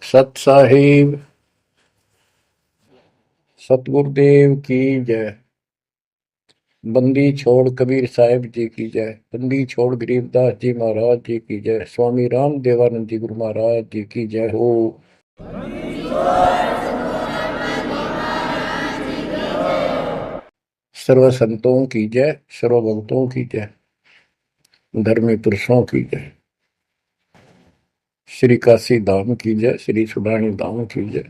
सत साहिब सतगुरुदेव की जय। बंदी छोड़ कबीर साहिब जी की जय। बंदी छोड़ गरीबदास जी महाराज जी की जय। स्वामी राम देवानंद जी गुरु महाराज जी की जय हो। सर्व संतों की जय, सर्व भक्तों की जय, धर्मी पुरुषों की जय। श्री काशी धाम की जय, श्री सुडानी धाम की जय,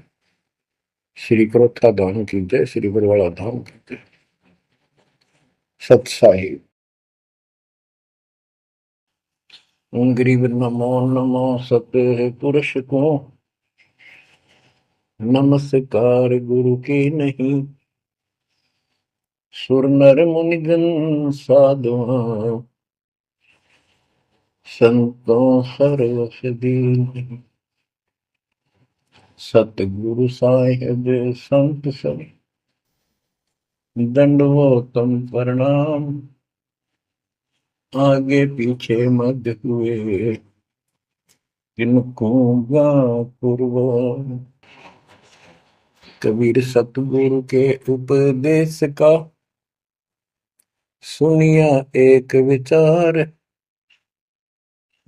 श्री क्रोथा धाम की जय, श्री बरवाड़ा धाम की जय। सत साहिब गरीब नमो नमो सत पुरुष को, नमस्कार गुरु की नहीं। सुर नर मुनिगन साधुआ, संतों सर्वस दीन। सतगुरु साहिब संत सब, दंडवतम प्रणाम। आगे पीछे मध्य हुए, किनको पूर्व। कबीर सतगुरु के उपदेश का, सुनिया एक विचार।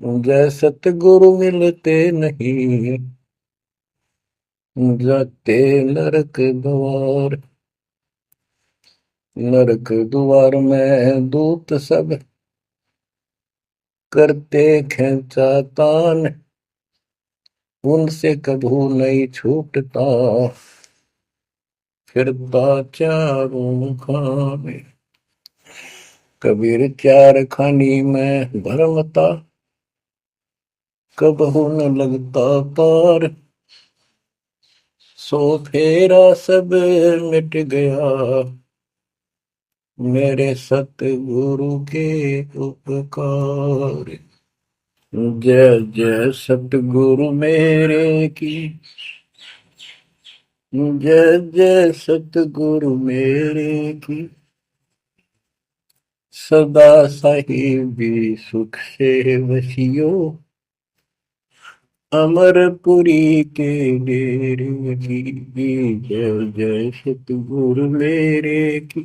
जय सतगुरु मिलते नहीं, जाते नरक द्वार। नरक द्वार में दूत सब, करते खेचातान। उनसे कभू नहीं छूटता, फिरता चारों खाने। कबीर चार खानी में भरमता, कबहू न लगता पार। सो फेरा सब मिट गया, मेरे सतगुरु के उपकार। जय जय सतगुरु मेरे की, जय जय सतगुरु मेरे की। सदा साहिबी सुख से वसियो, अमरपुरी के डेरे की। जय जय सतगुरु मेरे की,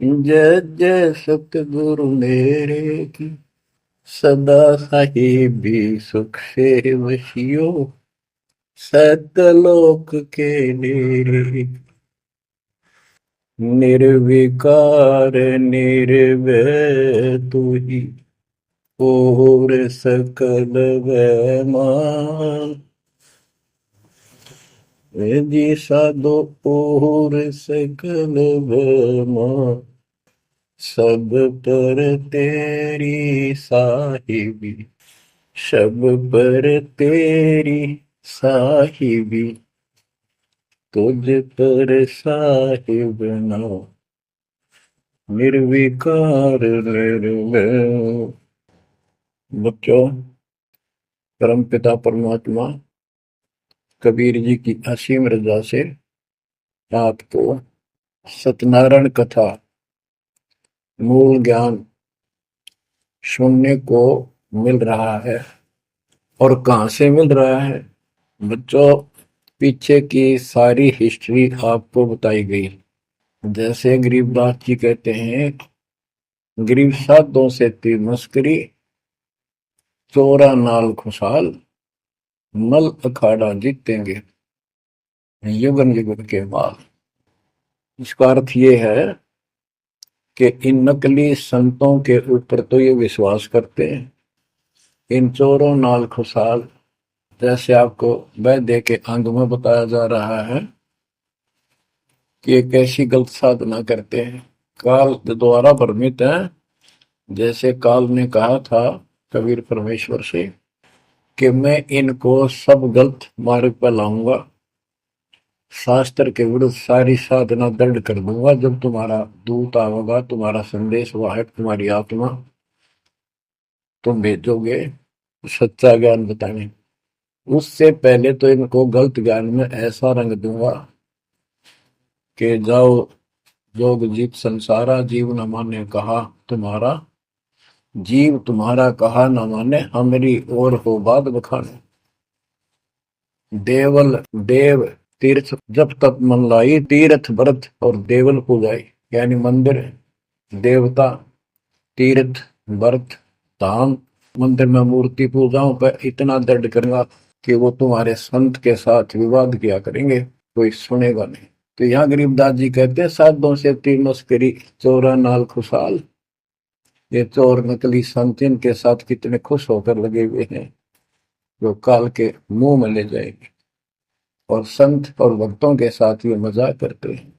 जय जय सतगुरु मेरे की। सदा साहिबी सुख से वसियो, सतलोक के डेरे। निर्विकार निर्भय तू ही, और सकल वैमान। जी साधो और सकल वैमान। सब पर तेरी साहिबी, सब पर तेरी साहिबी। तुझ पर साहिब ना, निर्विकार निर्भय। बच्चों, परमपिता परमात्मा कबीर जी की असीम रजा से आपको सत्यनारायण कथा मूल ज्ञान सुनने को मिल रहा है। और कहाँ से मिल रहा है बच्चों? पीछे की सारी हिस्ट्री आपको बताई गई। जैसे गरीबदास जी कहते हैं, गरीब साधों से थी मस्करी, चोरा नाल खुशहाल। मल अखाड़ा जीतेंगे, युगन युगन के बाद। इसका अर्थ ये है कि इन नकली संतों के ऊपर तो ये विश्वास करते हैं, इन चोरों नाल खुशहाल। जैसे आपको वैद्य के अंग में बताया जा रहा है कि एक ऐसी गलत साधना करते हैं, काल द्वारा भ्रमित है। जैसे काल ने कहा था कबीर परमेश्वर से कि मैं इनको सब गलत मार्ग पर लाऊंगा, शास्त्र के विरुद्ध सारी साधना दृढ़ कर दूंगा। जब तुम्हारा दूत आवेगा, तुम्हारा संदेश वाहक, तुम्हारी आत्मा, तुम भेजोगे सच्चा ज्ञान बताने, उससे पहले तो इनको गलत ज्ञान में ऐसा रंग दूंगा कि जाओ जोग जीत संसारा। जीव न माने कहा तुम्हारा, जीव तुम्हारा कहा न माने, हमारी ओर हो बात बखाने। देवल देव तीर्थ जब तप मन लाई, तीर्थ व्रत और देवल पूजाई। यानी मंदिर, देवता, तीर्थ, व्रत, धाम। मंदिर में मूर्ति पूजाओं पर इतना दृढ़ करूंगा कि वो तुम्हारे संत के साथ विवाद किया करेंगे, कोई सुनेगा नहीं। तो यहाँ गरीबदास जी कहते हैं, साधों से तीन मस्करी, चोरा नाल खुशहाल। ये चोर नकली संत इनके साथ कितने खुश होकर लगे हुए हैं, जो काल के मुंह में ले जाएंगे। और संत और भक्तों के साथ ये मजाक करते हैं।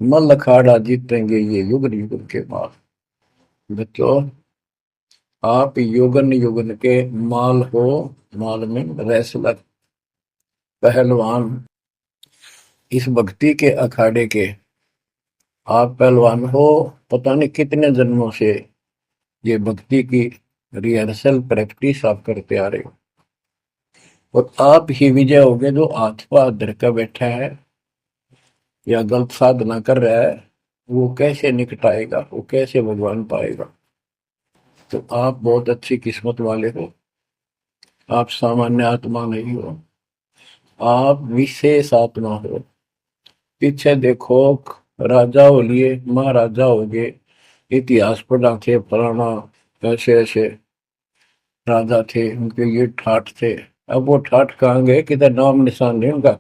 मल अखाड़ा जीतेंगे ये युग युग के बाद। बच्चों, आप युगन युगन के माल हो, माल में रेसलर, पहलवान, इस भक्ति के अखाड़े के आप पहलवान हो। पता नहीं कितने जन्मों से ये भक्ति की रिहर्सल प्रैक्टिस आप करते आ रहे हो, और आप ही विजय होगे। जो हाथ पर धर कर बैठा है या गलत साधना कर रहा है, वो कैसे निकटाएगा, वो कैसे भगवान पाएगा। तो आप बहुत अच्छी किस्मत वाले हो। आप सामान्य आत्मा नहीं हो, आप विशेष आत्मा हो। पीछे देखो, राजा हो लिए, महाराजा हो गए, इतिहास पढ़ा थे, फलाना ऐसे ऐसे राजा थे, उनके ये ठाठ थे। अब वो ठाठ कहाँ गए, किधर नाम निशान नहीं उनका,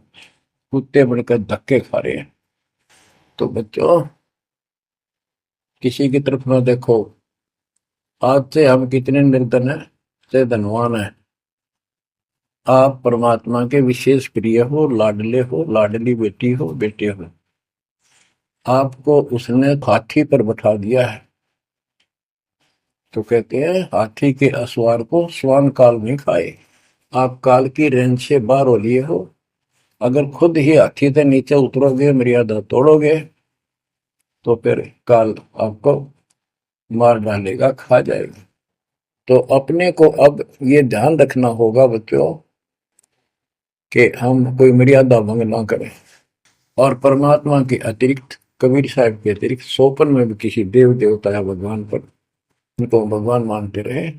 कुत्ते बनकर धक्के खा रहे हैं। तो बच्चों, किसी की तरफ ना देखो। आज से हम कितने निर्धन है से धनवान है। आप परमात्मा के विशेष प्रिय हो, लाडले हो, लाडली बेटी हो, बेटे हो। आपको उसने हाथी पर बैठा दिया है। तो कहते हैं, हाथी के असवार को स्वान काल में खाए। आप काल की रेंज से बाहर हो लिए हो। अगर खुद ही हाथी से नीचे उतरोगे, मर्यादा तोड़ोगे, तो फिर काल आपको मार डालेगा, खा जाएगा। तो अपने को अब ये ध्यान रखना होगा बच्चों कि हम कोई मर्यादा भंग ना करें। और परमात्मा के अतिरिक्त, कबीर साहब के अतिरिक्त सोपन में भी किसी देव देवता या भगवान पर, उनको भगवान मानते रहे,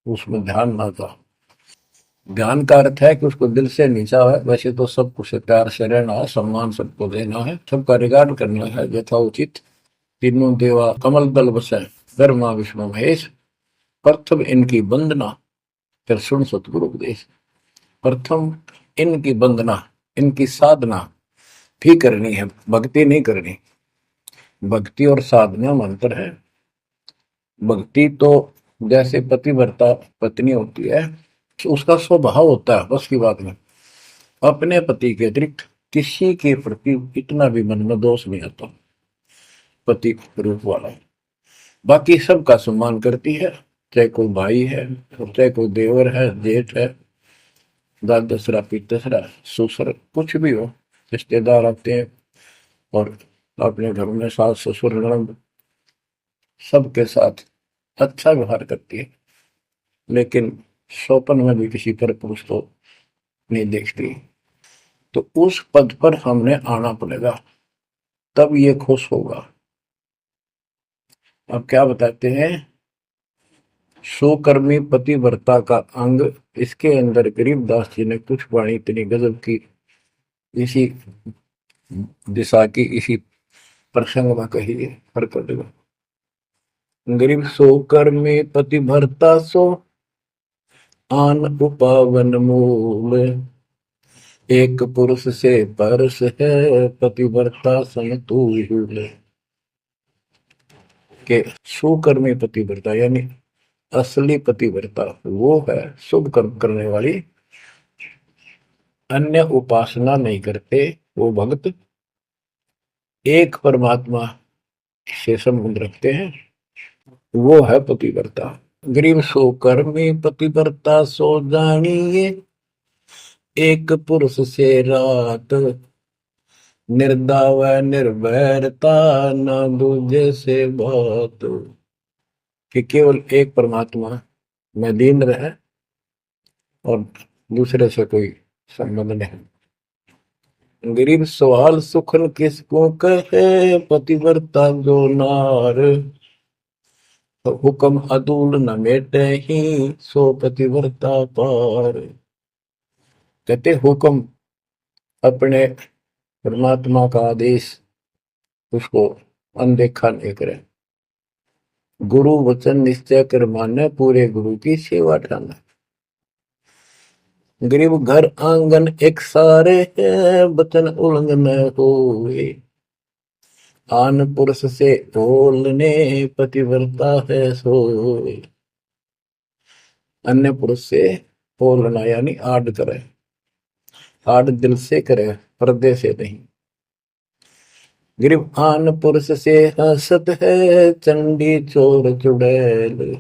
उसमें ध्यान ना था। ध्यान का अर्थ है कि उसको दिल से नीचा है। वैसे तो सब कुछ प्यार से रहना है, सम्मान सबको देना है, सबका रिगार्ड करना है यथाउचित। तीनों देवा कमल दल बसे, ब्रह्मा विष्णु महेश, प्रथम इनकी वंदना, फिर सुन सतगुरु उपदेश। प्रथम इनकी वंदना, इनकी साधना भी करनी है, भक्ति नहीं करनी। भक्ति और साधना में अंतर है। भक्ति तो जैसे पतिव्रता पत्नी होती है, उसका स्वभाव होता है, बस की बात में अपने पति के अतिरिक्त किसी के प्रति इतना भी मन में दोष नहीं आता। पति रूप वाला बाकी सबका सम्मान करती है, चाहे कोई भाई है, चाहे कोई देवर है, जेठ है, दादसरा, पितसरा, ससुर, कुछ भी हो, रिश्तेदार आते हैं और अपने घर में सास ससुर ननद सबके साथ अच्छा व्यवहार करती है। लेकिन स्वपन में भी किसी पर पुरुष को नहीं देखती। तो उस पद पर हमने आना पड़ेगा, तब ये खुश होगा। अब क्या बताते हैं, सुकर्मी पतिव्रता का अंग, इसके अंदर गरीबदास जी ने कुछ वाणी इतनी गजब की इसी दिशा की, इसी प्रसंग में कही है। गरीब सुकर्मी पतिव्रता सो आन उपावन मूल, एक पुरुष से परस है पतिव्रता समतूल। के सुकर्मी पतिव्रता यानी असली पतिव्रता वो है शुभ कर्म करने वाली, अन्य उपासना नहीं करते वो भक्त, एक परमात्मा से संबंध रखते हैं, वो है पतिव्रता। गरीब सो कर्मी पतिव्रता सो जानिए, एक पुरुष से रात, निर्दाव निर्भरता न दूजे से बात। कि केवल एक परमात्मा में लीन रहे और दूसरे से कोई संबंध नहीं। गरीब सवाल सुखन किसको कहे, पतिव्रता जो नार, तो हुक्म अदूल न मेटे ही, सो पतिव्रता पार। कहते हुक्म अपने परमात्मा का आदेश उसको अनदेखा नहीं करे। गुरु वचन निश्चय कर माने, पूरे गुरु की सेवा ठाना। गरीब घर आंगन एक सारे है, वचन उल्लंघन होए। आन पुरुष से बोलने पतिव्रता है सोए। अन्य पुरुष से बोलना यानी आड़ करे, आड़ दिल से करे, पर्दे से नहीं। गरीब आन पुरुष से हंसत है, चंडी चोर चुड़ैल।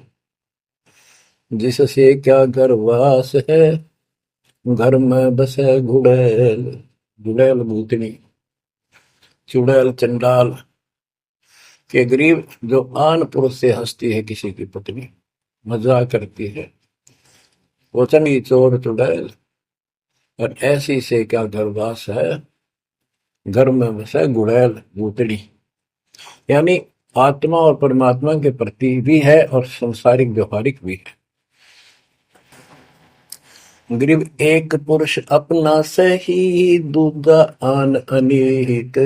जिससे क्या गर्वास है, घर में बसे घुड़ैल। घुड़ैल भूतनी, चुड़ैल चंडाल। के गरीब जो आन पुरुष से हंसती है, किसी की पत्नी मजाक करती है, वो चंडी चोर चुड़ैल। और ऐसी से क्या गर्वास है, घर में बसे घुड़ैल भूतनी। यानी आत्मा और परमात्मा के प्रति भी है और संसारिक व्यवहारिक भी है। गरीब एक पुरुष अपना सही, दूजा आन अनेक।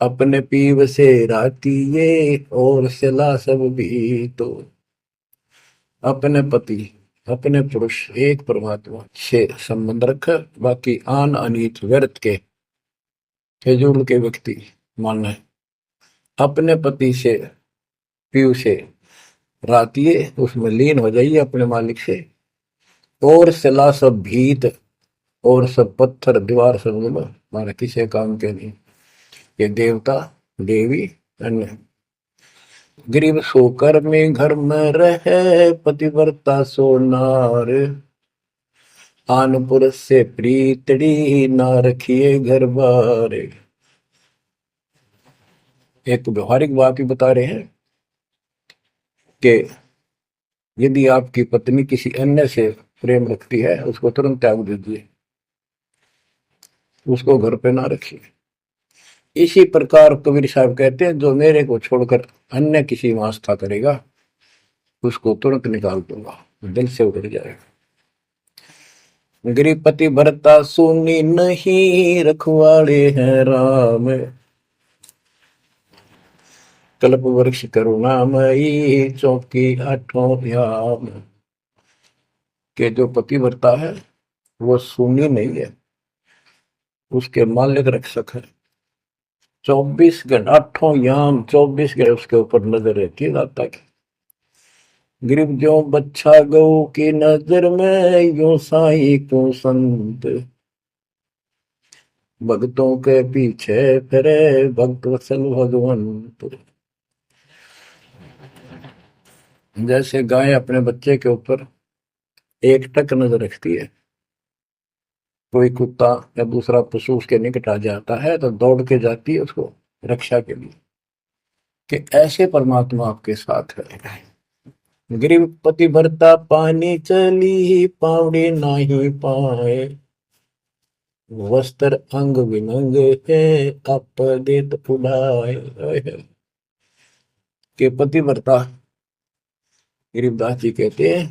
अपने पीव से रातिये, और सिला सब भी तो। अपने पति, अपने पुरुष एक परमात्मा से संबंध रखे, बाकी आन अनीत व्यर्थ के फिजूल के व्यक्ति माने। अपने पति से पीव से रातिये, उसमें लीन हो जाइए अपने मालिक से। और सिला सब भीत, और सब पत्थर दीवार सब मारे किसी काम के नहीं। ये देवता देवी अन्य। गरीब सोकर में घर में रहे, पतिव्रता सोनार। आन पुरुष से प्रीतड़ी, ना रखिए घर बार। एक व्यवहारिक बात भी बता रहे हैं कि यदि आपकी पत्नी किसी अन्य से प्रेम रखती है, उसको तुरंत त्याग दीजिए, उसको घर पे ना रखिए। इसी प्रकार कबीर साहब कहते हैं, जो मेरे को छोड़कर अन्य किसी में आस्था करेगा, उसको तुरंत निकाल दूंगा, दिल से उतर जाएगा। गरीब पति भरता सुनी नहीं, रखवाड़े हैं राम। कल्प वृक्ष करुणामयी, चौकी आठों याम। के जो पति भरता है वो सुनी नहीं है, उसके मालिक रक्षक है। 24 घंटे 8 याम, 24 घंटे उसके ऊपर नजर रहती है दाता की। गरीब जो बच्चा गौ की नजर में, यूं साई को संत। भक्तों के पीछे फिरे, भक्त वत्सल भगवंत। जैसे गाय अपने बच्चे के ऊपर एक टक नजर रखती है, कोई कुत्ता या दूसरा पशु उसके निकट आ जाता है तो दौड़ के जाती है उसको रक्षा के लिए, कि ऐसे परमात्मा आपके साथ है। गरीब पति भरता पानी चली, पावड़ी नाही पाए। वस्त्र अंग विनंग है, आप देत उड़ाए। के पति भरता गरीबदास जी कहते हैं,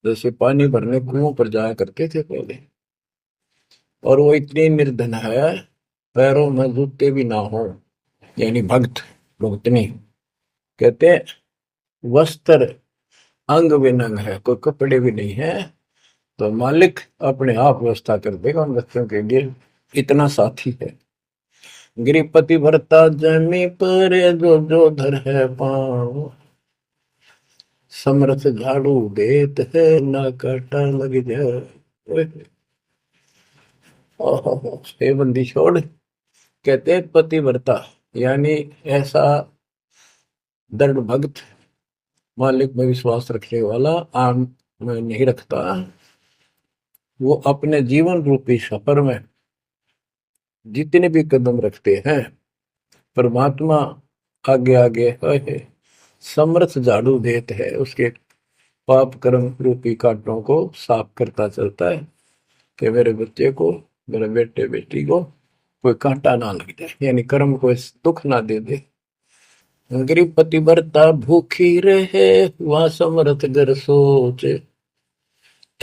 जैसे पानी भरने कुओं पर जाया करते थे पहले, और वो इतनी निर्धन है, पैरों में जूते भी ना हो, यानी भक्त भक्तनी। कहते हैं वस्त्र अंग विनंग है, कोई कपड़े भी नहीं है, तो मालिक अपने आप व्यवस्था कर देगा उन बच्चों के लिए, इतना साथी है। गृहपति भरता जमी पर, जो जो धर है पाँव। समर्थ झाड़ू देत है, ना काटा लग जाए। हे बंदी छोड़, कहते पतिव्रता यानी ऐसा दृढ़ भक्त, मालिक में विश्वास रखने वाला, आम में नहीं रखता। वो अपने जीवन रूपी सफर में जितने भी कदम रखते हैं, परमात्मा आगे आगे है, समर्थ झाड़ू देते है, उसके पाप कर्म रूपी कांटों को साफ करता चलता है, कि मेरे बच्चे को, मेरे बेटे बेटी को कोई कांटा ना लग जाए, यानी कर्म को दुख ना दे दे। गरीब पतिव्रता भूखी रहे, वहां समर्थ घर सोच।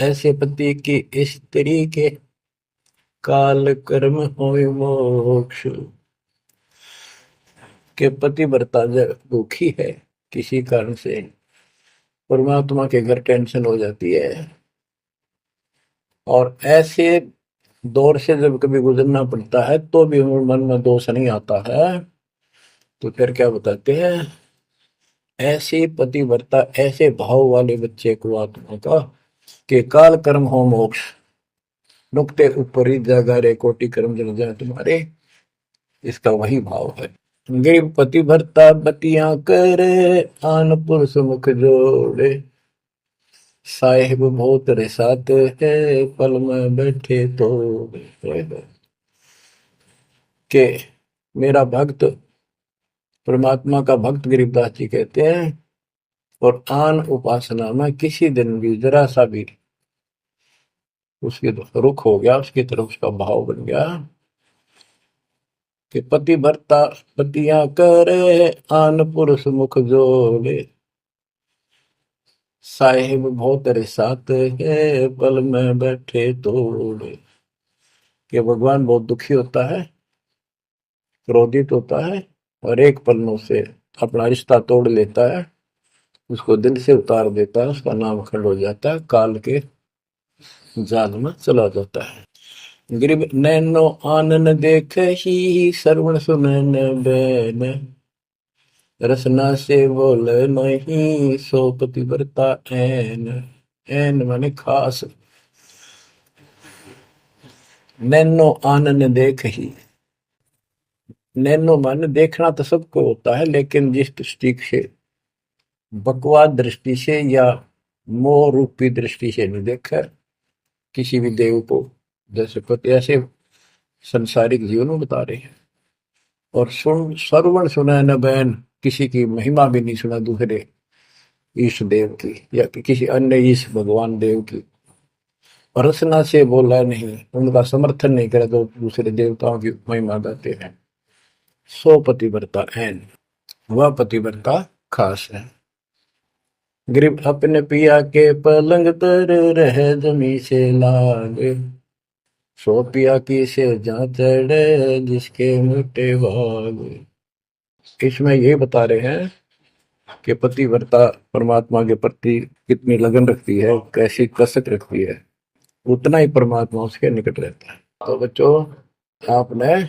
ऐसे पति की स्त्री के काल कर्म होय मोक्ष। के पतिव्रता जब दुखी है किसी कारण से, परमात्मा के घर टेंशन हो जाती है, और ऐसे दौर से जब कभी गुजरना पड़ता है तो भी मन में दोष नहीं आता है, तो फिर क्या बताते हैं, ऐसे पतिव्रता ऐसे भाव वाले बच्चे को आत्मा का के काल कर्म हो मोक्ष, नुक्ते ऊपर ही जागा रे कोटि कर्म जल जाए तुम्हारे, इसका वही भाव है। गरीब पतिव्रता बतियां करे, आन पुरुष मुख जोड़े, साहेब बहुत रिसाते है, पल में बैठे तो के मेरा भक्त, परमात्मा का भक्त गरीबदास जी कहते हैं, और आन उपासना में किसी दिन भी जरा सा भी उसके रुख हो गया, उसकी तरफ उसका भाव बन गया कि पतिव्रता पतियां करे, आन पुरुष मुख जोड़े, साहेब बहुत रिसाते है, पल में बैठे तोड़े। कि भगवान बहुत दुखी होता है, क्रोधित होता है, और एक पल में से अपना रिश्ता तोड़ लेता है, उसको दिल से उतार देता है, उसका नाम खंड हो जाता है, काल के जाल में चला जाता है। गरीब नैनो आनन देख ही, श्रवण सुनन बैन, रसना से बोल नहीं, सो पतिव्रता ऐन। ऐन माने खास, नैनो आनन देख ही, नैनो माने देखना तो सबको होता है, लेकिन जिस दृष्टि से, बकवाद दृष्टि से या मोह रूपी दृष्टि से नहीं देखा किसी भी देव को, जैसे पति ऐसे संसारिक जीवन में बता रहे हैं। और सुन श्रवण सुना न बैन, किसी की महिमा भी नहीं सुना दूसरे ईश देव की या किसी अन्य ईश भगवान देव की, और रसना से बोला नहीं, उनका समर्थन नहीं करे तो दूसरे देवताओं की महिमा गाते हैं। सो पतिव्रता ऐन, वह पतिव्रता खास है। गरीब अपने पिया के पलंग तर रह जमी से लागे, सो पिया की से जहाँ चढ़े, जिसके मोटे भाग। इसमें ये बता रहे हैं कि पतिव्रता परमात्मा के प्रति कितनी लगन रखती है, कैसी कसक रखती है, उतना ही परमात्मा उसके निकट रहता है। तो बच्चों, आपने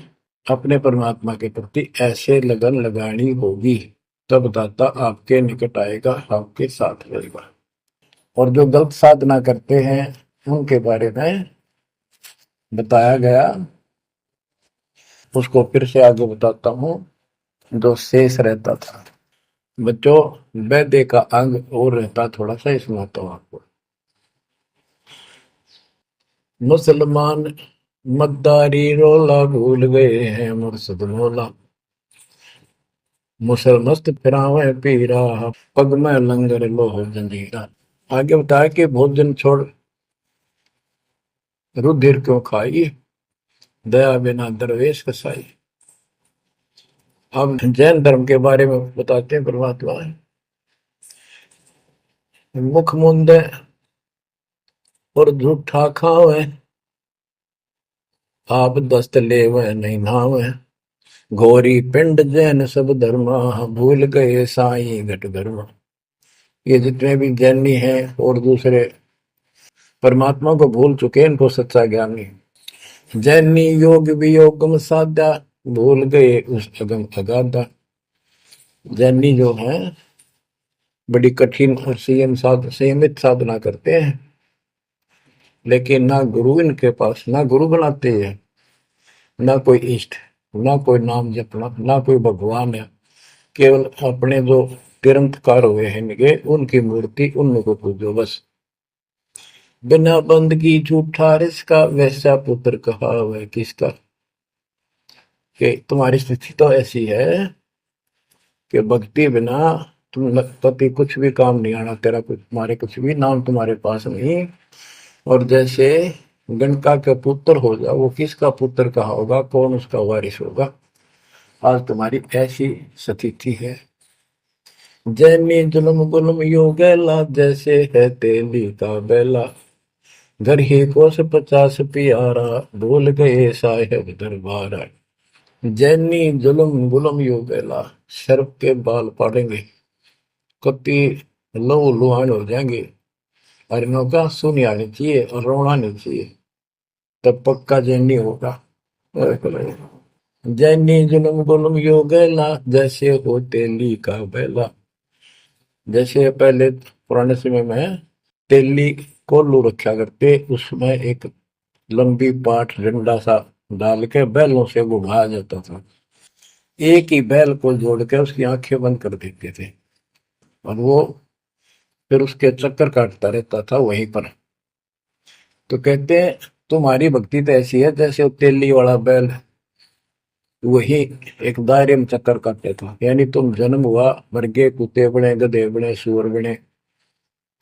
अपने परमात्मा के प्रति ऐसे लगन लगानी होगी, तब दाता आपके निकट आएगा, आपके साथ रहेगा। और जो गलत साधना करते हैं उनके बारे में बताया गया, उसको फिर से आगे बताता हूँ, जो शेष रहता था। बच्चों, वैद्य का अंग और रहता थोड़ा सा, इसमें आता हूँ आपको। मुसलमान मद्दारी रोला भूल गए हैं मुर्शद मौला, मुसलमस्त फिरावे पीरा, पग में लंगर लोह जंजीरा। आगे बताया कि भोजन छोड़ रुधिर क्यों खाई, दया बिना दरवेश कसाई। अब जैन धर्म के बारे में बताते हैं परमात्मा, मुख मुंदे और झूठा खावे, आप दस्त लेवे नहीं नावे, घोरी पिंड जैन सब धर्मा, भूल गए साई घट धर्मा। ये जितने भी जैनी हैं और दूसरे परमात्मा को भूल चुके, इनको सच्चा ज्ञान नहीं। जैनी योग वियोगम साधा, भूल गए उस अगम अगाधा। जैनी जो है बड़ी कठिन और संयमित साधना करते हैं, लेकिन ना गुरु इनके पास, ना गुरु बनाते हैं, ना कोई इष्ट, ना कोई नाम जपना, ना कोई भगवान है, केवल अपने जो तिरंतकार हुए हैं इनके, उनकी मूर्ति, उनको पूजो बस। बिना बंदगी झूठा रिसका, वैसा पुत्र कहा वह किसका। कि तुम्हारी स्थिति तो ऐसी है कि भक्ति बिना तुम पति कुछ भी काम नहीं आना, तेरा कुछ, तुम्हारे कुछ भी नाम तुम्हारे पास नहीं। और जैसे गणका का पुत्र हो जा, वो किसका पुत्र कहा होगा, कौन उसका वारिस होगा। आज तुम्हारी ऐसी स्थिति है। जैनी जुल्म गुल्म यो गैला, जैसे है तेली का बैला, घर ही कोस 50 प्यारा, भूल गए साहेब दरबारा। जैनी जुलम गुलम यो गैला, शर्फ के बाल पाड़ेंगे, कति लहू लुहान हो जाएंगे। और इनका सुनी आनी चाहिए और रोना नहीं चाहिए, तब पक्का जैनी होगा। जैनी जुलम गुलम यो गैला, जैसे हो तेली का बैला। जैसे पहले पुराने समय में तेली कोल्लू रखा करते, उसमें एक लंबी पाठ डंडा सा डाल के बैलों से घुमाया जाता था। एक ही बैल को जोड़ के उसकी आंखें बंद कर देते थे और वो फिर उसके चक्कर काटता रहता था वहीं पर। तो कहते हैं तुम्हारी भक्ति तो ऐसी है जैसे वो तेली वाला बैल वही एक दायरे में चक्कर काटते था। यानी तुम जन्म हुआ, मर गए, कुत्ते बने, गधे बने, सुअर बने,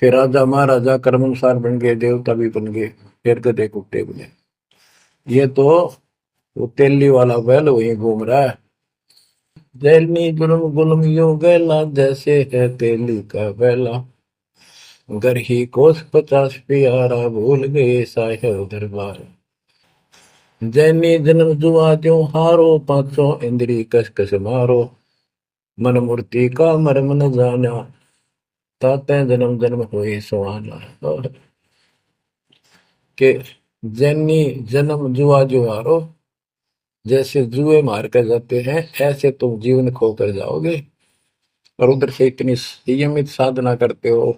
फिर राजा महाराजा कर्मानुसार बन गए, देवता भी बन गए, फिर गधे कुत्ते बने। ये तो वो तेली वाला बैल वही घूम रहा है। जैनी गुलम गुलम यो गैला, जैसे है तेली का बैला। घर ही कोस 50 प्यारा, भूल गए साहेब दरबार। जैनी जन्म जुआ त्यों हारो, पांचों इंद्री कस कस मारो। मन मूर्ति का मर्म न जाना, ताते जन्म जन्म हुए सुहाना। और के जैनी जन्म जुआ जो हारो, जैसे जुए मार कर जाते हैं ऐसे तुम जीवन खो कर जाओगे। और उधर से इतनी संयमित साधना करते हो,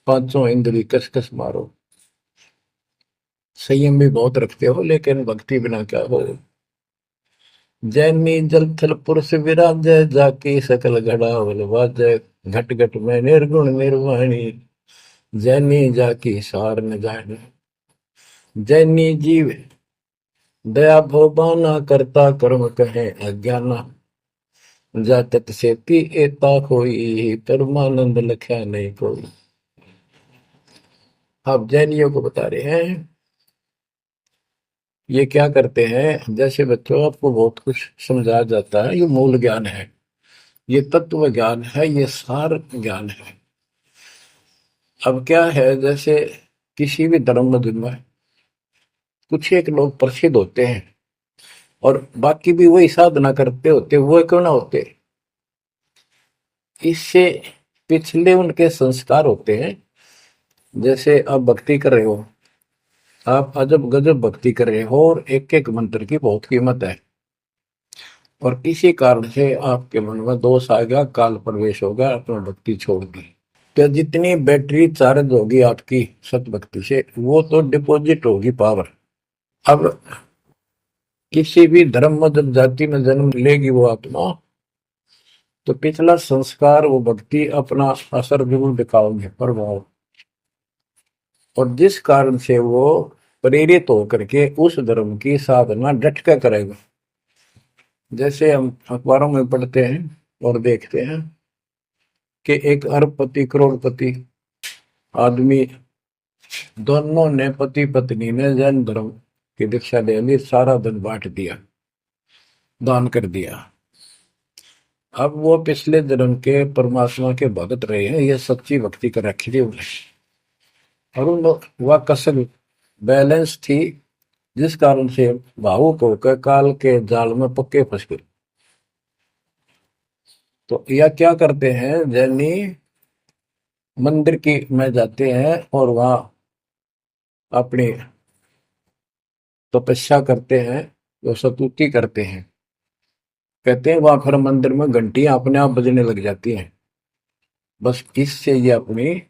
पांचों इंद्री कस कस मारो, संयम भी बहुत रखते हो, लेकिन भक्ति बिना क्या हो। जैनी जल थल पुरुष विराजय, जाकी सकल घड़ावल वाजय। घट घट में निर्गुण निर्वाणी, जैनी जाकी सार न जाने। जैनी जीव दया भोबाना, करता कर्म कहे अज्ञाना। जातक से ती एता कोई, परमानंद लख्या नहीं कोई। आप जैनियों को बता रहे हैं ये क्या करते हैं। जैसे बच्चों आपको बहुत कुछ समझाया जाता है, ये मूल ज्ञान है, ये तत्व ज्ञान है, ये सार ज्ञान है। अब क्या है, जैसे किसी भी धर्म में कुछ एक लोग प्रसिद्ध होते हैं और बाकी भी वही साधना करते होते, वो क्यों ना होते, इससे पिछले उनके संस्कार होते हैं। जैसे आप भक्ति कर रहे हो, आप अजब गजब भक्ति कर रहे हो और एक एक मंत्र की बहुत कीमत है, और किसी कारण से आपके मन में दोष आ गया, काल प्रवेश हो गया, अपना भक्ति छोड़ दी, तो जितनी बैटरी चार्ज होगी आपकी सत भक्ति से वो तो डिपॉजिट होगी पावर। अब किसी भी धर्म मत जाति में जन्म लेगी वो आत्मा, तो पिछला संस्कार वो भक्ति अपना असर जरूर दिखाओगे, प्रभाव। और जिस कारण से वो प्रेरित होकर के उस धर्म की साधना डट कर करेगा। जैसे हम अखबारों में पढ़ते हैं और देखते हैं कि एक अरबपति करोड़पति आदमी, दोनों ने पति पत्नी ने जैन धर्म की दीक्षा ले ली, सारा धन बांट दिया, दान कर दिया। अब वो पिछले जन्म के परमात्मा के भगत रहे हैं, ये सच्ची भक्ति कर रखी थी उन्हें, और उन वह कसर बैलेंस थी, जिस कारण से भावुक होकर काल के जाल में पक्के फंस गए। तो यह क्या करते हैं, जैनी मंदिर की में जाते हैं और वहां अपनी तपस्या करते हैं, जो स्तुति करते हैं। कहते हैं वहां फिर मंदिर में घंटियां अपने आप बजने लग जाती हैं। बस इससे ये अपनी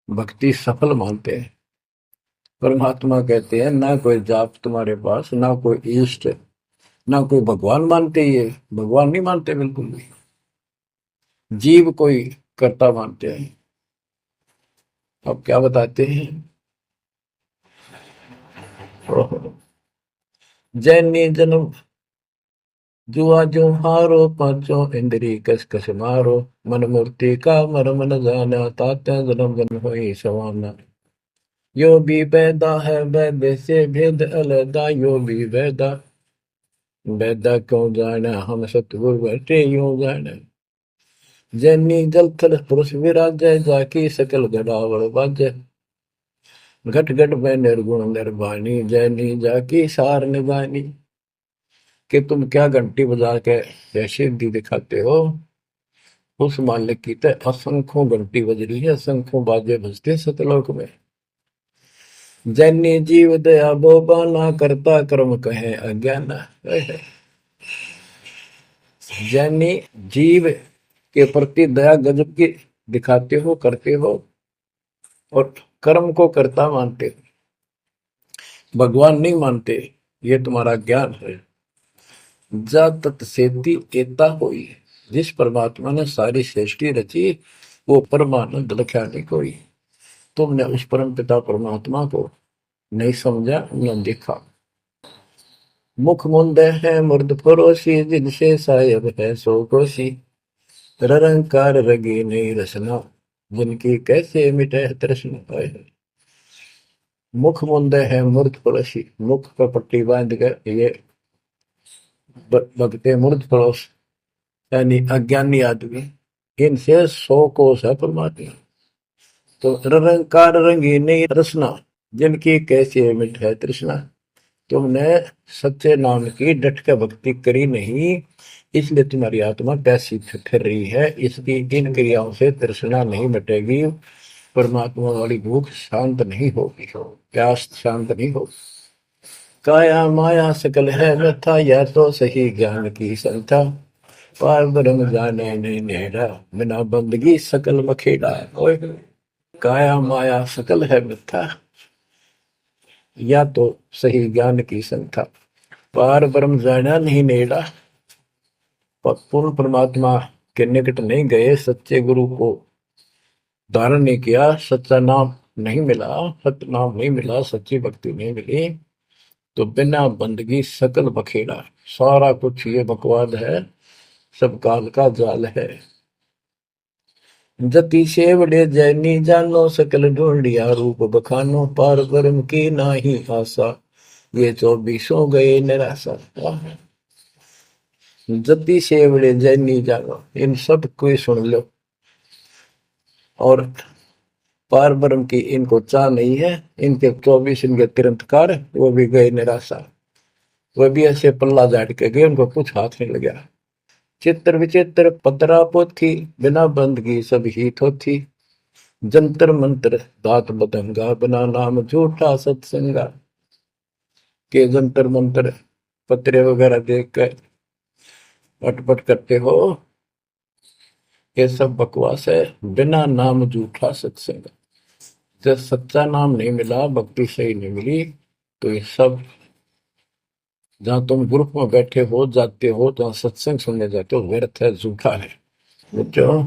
भक्ति सफल मानते हैं। परमात्मा कहते हैं ना कोई जाप तुम्हारे पास, ना कोई इष्ट, ना कोई भगवान मानते, ये भगवान नहीं मानते बिल्कुल भी, जीव कोई कर्ता मानते हैं। अब क्या बताते हैं, जैनी जन्म जुआ जो हारो, पांचों इंद्री कस कस मारो। मन मूर्ति का मर्म न जाना, ताते जन्म जन्म होई सवाना। यो भी पैदा है वैद्य से भेद अलगा, यो भी वैदा वैदा क्यों जाना, हम सतगुरु बैठे यूं जाना। जैनी जल थल पुरुष विराजय, जाकी सकल गड़ावड़ बाजय। घट घट में निर्गुण निर्वाणी, जैनी जाकी सार निभानी। कि तुम क्या घंटी बजा के जैसे दी दिखाते हो, उस मालिक की तो असंख्यों घंटी बज रही है, असंख्यों बाजे बजते सतलोक में। जैनी जीव दया बोबाना, करता कर्म कहे अज्ञान। जैनी जीव के प्रति दया गजब की दिखाते हो, करते हो, और कर्म को कर्ता मानते हो, भगवान नहीं मानते। ये तुम्हारा ज्ञान है। जा तत्सेती एता होई, जिस परमात्मा ने सारी सृष्टि रची, वो परमानंद लख्या नहीं कोई। तुमने उस परम पिता परमात्मा को नहीं समझा, न देखा। मुख मुंद है मुर्द फरोशी, जिनसे सायब है सो कोशी। निरंकार रगी नहीं रसना, जिनकी कैसे मिटे तृष्णा पाए। मुख मुंद है मुर्द फरोशी, मुख पर पट्टी बांध कर ये भगते मूर्ख पड़ोस, यानी अज्ञानी आदमी, इनसे 100 कोस है परमात्मा। तो निरंकार रंगी नहीं रसना, जिनकी कैसी मिट है तृष्णा। तुमने सच्चे नाम की डट के भक्ति करी नहीं, इसलिए तुम्हारी आत्मा पैसी फिर रही है। इसकी इन क्रियाओं से तृष्णा नहीं मिटेगी, परमात्मा वाली भूख शांत नहीं होगी, प्यास शांत नहीं होगी। काया माया सकल है मिथ्या, यह तो सही ज्ञान की संथा। पार ब्रह्म जाने नहीं नेड़ा, बिना बंदगी सकल मखेड़ा। ओए, काया माया सकल है मिथ्या, या तो सही ज्ञान की संथा। पार ब्रह्म जाना नहीं नेड़ा, पूर्ण परमात्मा के निकट नहीं गए, सच्चे गुरु को धारण नहीं किया, सच्चा नाम नहीं मिला, सत्य नाम नहीं मिला, सच्ची भक्ति नहीं मिली, तो बिना बंदगी सकल बखेड़ा। सारा कुछ ये बकवाद है, सब काल का जाल है। जति सेवड़े जैनी जानो, सकल ढूंढिया रूप बखानो। पार ब्रह्म की नाही आशा, ये 24 गए निराशा। जति सेवड़े जैनी जानो, इन सब को सुन लो। और पार ब्रह्म की इनको चाह नहीं है, इनके 24 इनके तिरंतकार, वो भी गए निराशा। वह भी ऐसे पल्ला झाड़ के गए, उनको कुछ हाथ नहीं लगा। चित्र विचित्र पतरा पोथी, बिना बंदगी सब ही थोथी। जंतर मंत्र दात बदंगा, बिना नाम झूठा सत्संगा। के जंतर मंत्र पत्रे वगैरह देख कर अटपट करते हो, ये सब बकवास है। बिना नाम झूठा सत्संग, जब सच्चा नाम नहीं मिला, भक्ति सही नहीं मिली, तो ये सब, जहां तुम ग्रुप में बैठे हो, जाते हो, जहां सत्संग सुनने जाते हो, व्यर्थ है, झूठा है। जो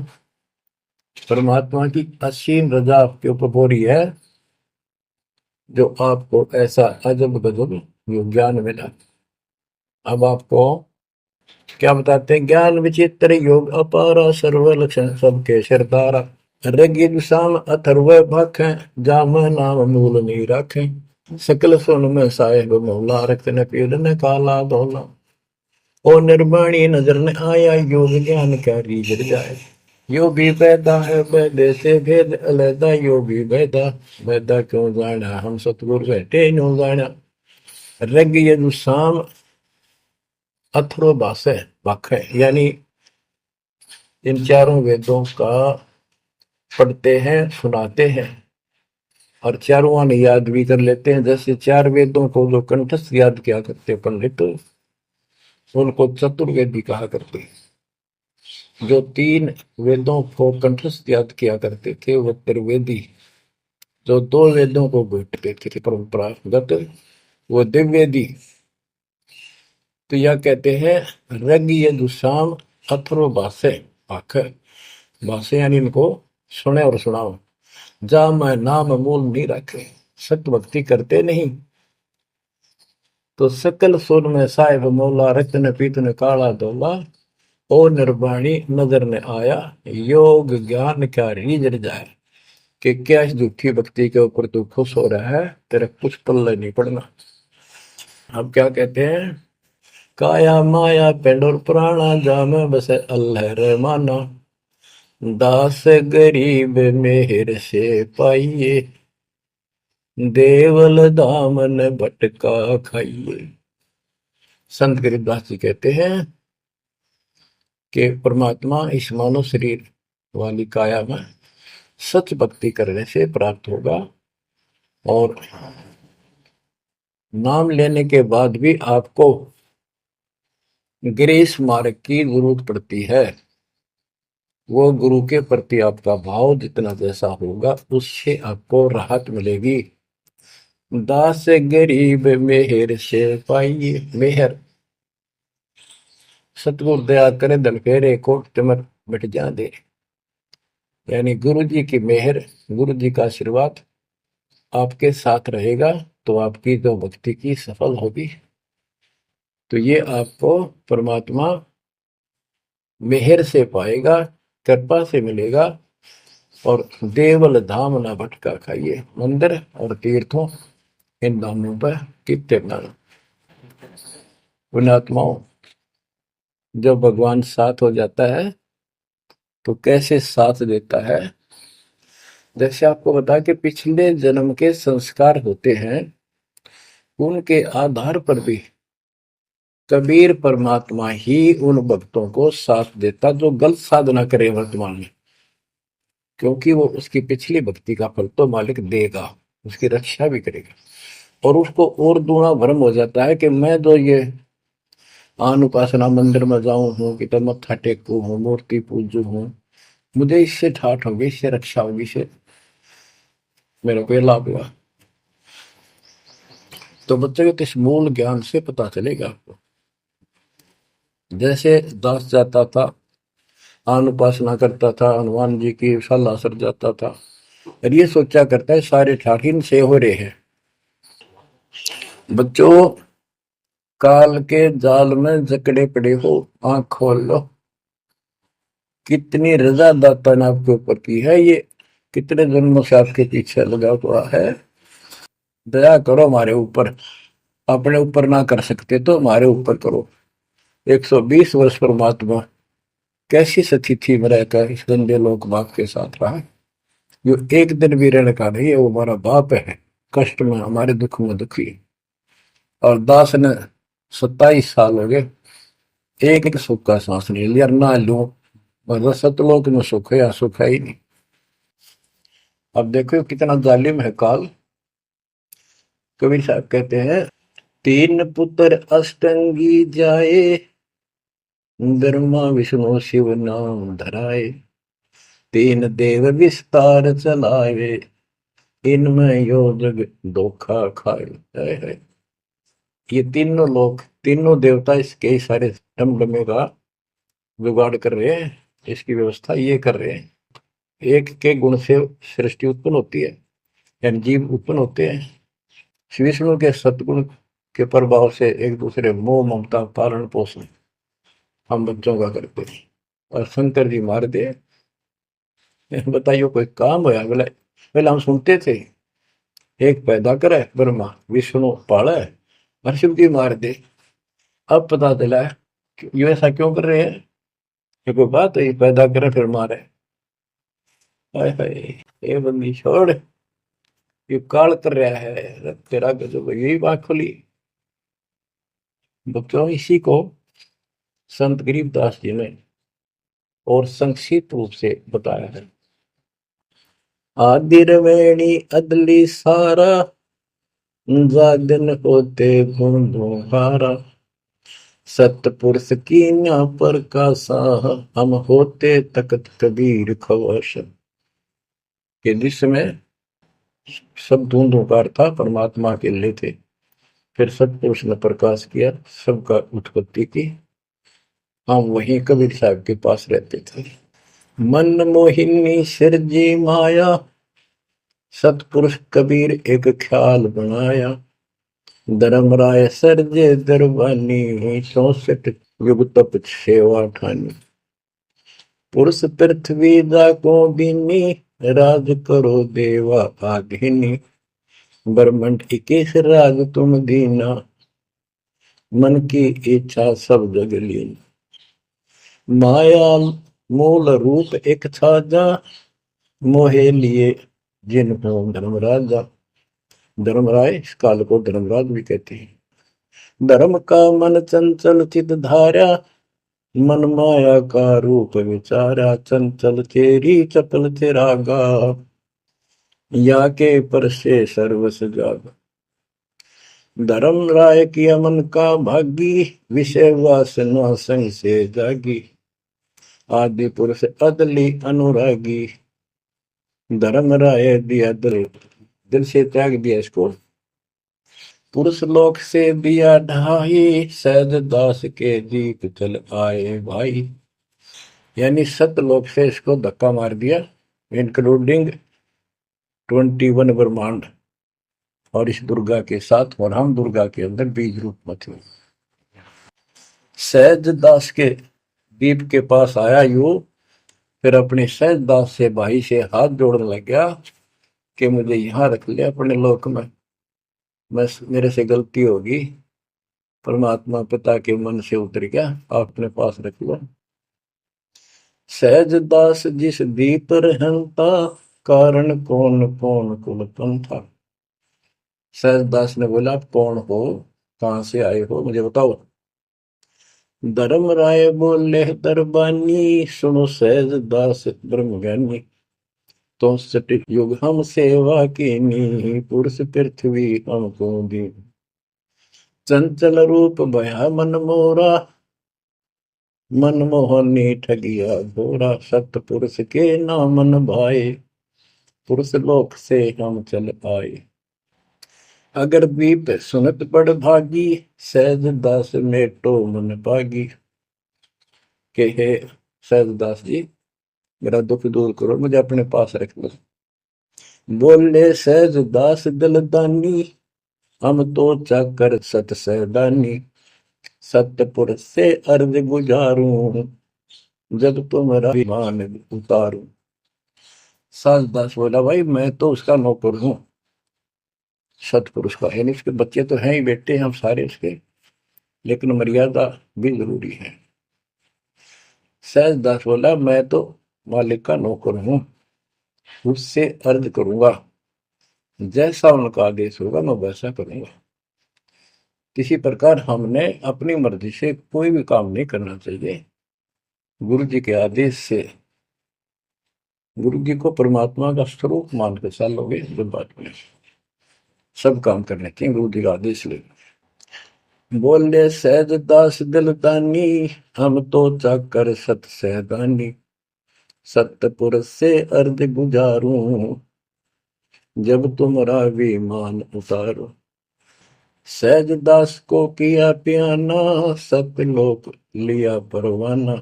परमात्मा की असीम रजा आपके ऊपर हो रही है, जो आपको ऐसा अजब गजब ज्ञान मिला। अब आपको क्या बताते हैं? ज्ञान विचित्र योग अपारा, सर्व लक्षण सबके सरदारा। ऋग्वेद साम अथर्व भाखें, जाम नाम मूल नहीं राखें। सकल सुन में साहेब मौला, रक्त न पीड़ न काला धोला। ओ निर्वाणी नजर न आया, योग ज्ञान क्या रीझ जाए। यो भी वैदा है वैदे से भेद अलैदा, यो भी वैदा वैदा क्यों जाना, हम सतगुरु बैठे नो जाना। ऋग्वेद साम अथर्व भाषा भाखे, यानी इन चारों वेदों का पढ़ते हैं, सुनाते हैं, और चारों आने याद भी कर लेते हैं। जैसे 4 वेदों को जो कंठस्थ याद किया करते पंडित, उनको चतुर्वेदी कहा करते हैं। जो 3 वेदों को कंठस्थ याद किया करते थे वो त्रिवेदी। जो 2 वेदों को बैठते थे परंपरागत, वो दिव्यवेदी। तो यह कहते हैं रग यजु साम अथर्व भाषे भाख, भाषे यानी इनको सुने और सुनाओ। जा मैं नाम मूल नहीं रखे, सत्य भक्ति करते नहीं, तो सकल सुर में साहिब मौला, रत्न पीतन काला धोला। ओ निर्वाणी नजर ने आया, योग ज्ञान क्या रीझ जाए। कि क्या इस झूठी भक्ति के ऊपर तू खुश हो रहा है, तेरा कुछ पल्ले नहीं पड़ना। अब क्या कहते हैं? काया माया पेंड और पुराना, जा में बसे अल्लाह रहमाना। दास गरीब मेहर से पाइए, देवल दामन भटका खाइए। संत गरीबदास जी कहते हैं कि परमात्मा इस मानव शरीर वाली काया में सच भक्ति करने से प्राप्त होगा, और नाम लेने के बाद भी आपको ग्रीस मार्ग की जरूरत पड़ती है। वो गुरु के प्रति आपका भाव जितना जैसा होगा उससे आपको राहत मिलेगी। दास गरीब मेहर से पाइए। मेहर, सतगुरु दया करे धन फेरे कोट तिमर मिट जा दे। यानी गुरु जी की मेहर, गुरु जी का आशीर्वाद आपके साथ रहेगा तो आपकी जो भक्ति की सफल होगी। तो ये आपको परमात्मा मेहर से पाएगा, कृपा से मिलेगा। और देवल धाम ना भटका खाइए। मंदिर और तीर्थों इन धामों पर कितने पुण्यात्माओं, जब भगवान साथ हो जाता है तो कैसे साथ देता है। जैसे आपको बता कि पिछले जन्म के संस्कार होते हैं, उनके आधार पर भी कबीर परमात्मा ही उन भक्तों को साथ देता जो गलत साधना करे वर्तमान में, क्योंकि वो उसकी पिछली भक्ति का फल तो मालिक देगा, उसकी रक्षा भी करेगा। और उसको और दूना भ्रम हो जाता है कि मैं जो ये आन उपासना मंदिर में जाऊं हूँ कि तो मत्था टेकू हूँ, मूर्ति पूजू हूँ, मुझे इससे ठाठ होगी, इससे रक्षा होगी, इससे मेरे को लाभ हुआ। तो बच्चे को इस मूल ज्ञान से पता चलेगा आपको। जैसे दास जाता था, आन उपासना करता था, हनुमान जी की सलाह सर जाता था, और ये सोचा करता है सारे ठाठिन से हो रहे हैं। बच्चों, काल के जाल में जकड़े पड़े हो, आंख खोल लो। कितनी रजा दाता ने आपके ऊपर की है, ये कितने जन्मों से आपके पीछे लगा हुआ है। दया करो हमारे ऊपर, अपने ऊपर ना कर सकते तो हमारे ऊपर करो। 120 वर्ष परमात्मा कैसी स्थिति में रहकर इस गंदे लोक बाप के साथ रहा। जो एक दिन भी रहने का नहीं है, वो हमारा बाप है, कष्ट में हमारे दुख में दुखी। और दास ने 27 साल हो गए, एक एक सुख का सांस नहीं लिया, ना लू। मतलब सतलोक में सुख है या सुख है ही नहीं। अब देखो कितना जालिम है काल। कबीर साहब कहते हैं, तीन पुत्र अष्टंगी जाए, ब्रह्मा विष्णु शिव नाम धराए, तीन देव विस्तार चलावे, इनमें यो जग धोखा खाए। है। ये तीनों लोग, तीनों देवता इसके सारे डमडमे का जुगाड़ कर रहे हैं, इसकी व्यवस्था ये कर रहे हैं। एक के गुण से सृष्टि उत्पन्न होती है, यानी जीव उत्पन्न होते हैं। विष्णु के सतगुण के प्रभाव से एक दूसरे मोह ममता पालन पोषण हम बच्चों का करते हैं। और शंकर जी मार दे, बताइए कोई काम होया। बोला पहले हम सुनते थे, एक पैदा करे ब्रह्मा, विष्णु पाले, और शिव जी मार दे। अब पता चला कि ये ऐसा क्यों कर रहे हैं। ये कोई बात है, पैदा करे फिर मारे। हाय हाय, ये बंदी छोड़, ये काल कर रहा है तेरा गजब। यही बात खुली बच्चों। इसी को संत गरीबदास जी ने और संक्षिप्त रूप से बताया है। आदिर्वेणी अदली सारा, जागन होते भूंदो हारा, सतपुरुष की ना पर का साह, हम होते तकत कबीर खवाश। के जिसमें सब धुंधुकार था, परमात्मा के लिए थे। फिर सतपुरुष ने प्रकाश किया, सबका उत्पत्ति की। हम वहीं कबीर साहब के पास रहते थे। मन मोहिनी सिरजी माया, सतपुरुष कबीर एक ख्याल बनाया, धर्मराय सरजे दरबानी, 64 युग तप सेवा ठानी, पुरुष पृथ्वी जाको दीनी, राज करो देवा आधीनी, ब्रह्मंड 21 राज तुम दीना, मन की इच्छा सब जग लीन, माया मूल रूप एक था जा, मोहे लिए जिन हो धर्मराजा। धर्मराय, इस काल को धर्मराज भी कहते हैं। धर्म का मन चंचल चित धारा, मन माया का रूप विचारा, चंचल तेरी चपल तेरा गा, या के पर से सर्वस जाग। धर्म राय किया मन का भागी, विषय वासना संग से जागी, आदि पुरुष अदली अनुरागी। धर्म राय दिया दिल, दिल से त्याग दिया इसको। पुरुष लोक से दिया ढाई, सहज दास के दीप चल आए भाई। यानी सतलोक से इसको धक्का मार दिया, इंक्लूडिंग 21 ब्रह्मांड, और इस दुर्गा के साथ, और हम दुर्गा के अंदर बीज रूप में थे। सहज दास के दीप के पास आया यू, फिर अपने सहज दास से भाई से हाथ जोड़ने लग गया कि मुझे यहां रख लिया अपने लोक में, मैं मेरे से गलती होगी, परमात्मा पिता के मन से उतर गया, आप अपने पास रख लो। सहज दास जिस दीप रहता, कारण कौन कौन कुल पंथा। सहज दास ने बोला, आप कौन हो, कहां से आए हो, मुझे बताओ। धर्म राय बोले दरबानी, सुनो सहज दास ब्रह्म ज्ञानी। तो सटिक युग हम सेवा कीनी, पुरुष पृथ्वी हमको दी। चंचल रूप भया मन मोरा, मनमोहनी ठगिया घोरा। सतपुरुष के नामन भाए, पुरुष लोक से हम चल आए। अगर दीप सुनत बड़ भागी, सहज दास मेटो मन पागी। के हे सहज दास जी, मेरा दुख दूर करो, मुझे अपने पास रख लो। बोले सहज दास दलदानी, हम तो चाकर सत सहदानी। सतपुरुष से अर्ज गुजारूं, जब तुम्हारा विमान उतारूं। सहज दास बोला, भाई मैं तो उसका नौकर हूं, सतपुरुष का, यानी उसके बच्चे तो हैं ही, बेटे हम सारे उसके, लेकिन मर्यादा भी जरूरी है। सहज दास बोला, मैं तो मालिक का नौकर हूं, उससे अर्ज करूंगा, जैसा उनका आदेश होगा मैं वैसा करूंगा। किसी प्रकार हमने अपनी मर्जी से कोई भी काम नहीं करना चाहिए, गुरु जी के आदेश से। गुरु जी को परमात्मा का स्वरूप मानकर चलोगे जब बात में, सब काम करने चाहिए गुरु जी का आदेश ले। बोले सहज दास दिलदानी, हम तो चाकर सत सहदानी। सतपुरुष से अर्ज गुजारूं, जब तुम्हारा विमान उतारो। सहज दास को किया पियाना, सतलोक लिया परवाना।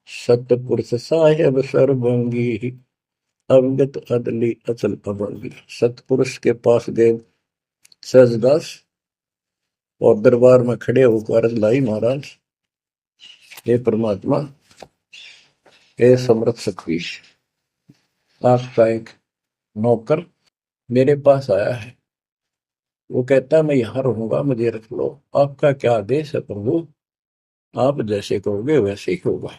सतपुरुष साहेब सर्वंगी, अवगत अदली अचल अभंगी। सतपुरुष के पास गए सहजदास, और दरबार में खड़े होकर अर्ज लाई, महाराज हे परमात्मा, हे समर्थ सखीश, आपका एक नौकर मेरे पास आया है, वो कहता है मैं यहां रहूंगा, मुझे रख लो, आपका क्या आदेश है प्रभु, आप जैसे कहोगे वैसे ही होगा।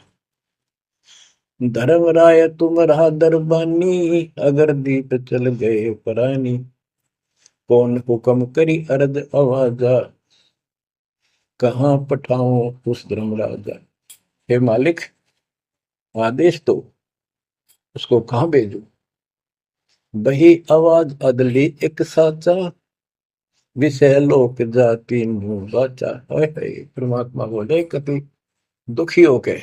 धर्म राय तुम रहा दरबानी, अगर दीप चल गए परानी। कौन हुक्म करी अर्ज आवाजा, कहाँ पठाऊं उस धर्मराजा। हे मालिक, आदेश तो, उसको कहाँ भेजू। बही आवाज अदली एक साचा, विषय लोक जाति नु बाचा। परमात्मा बोले, कभी दुखी होके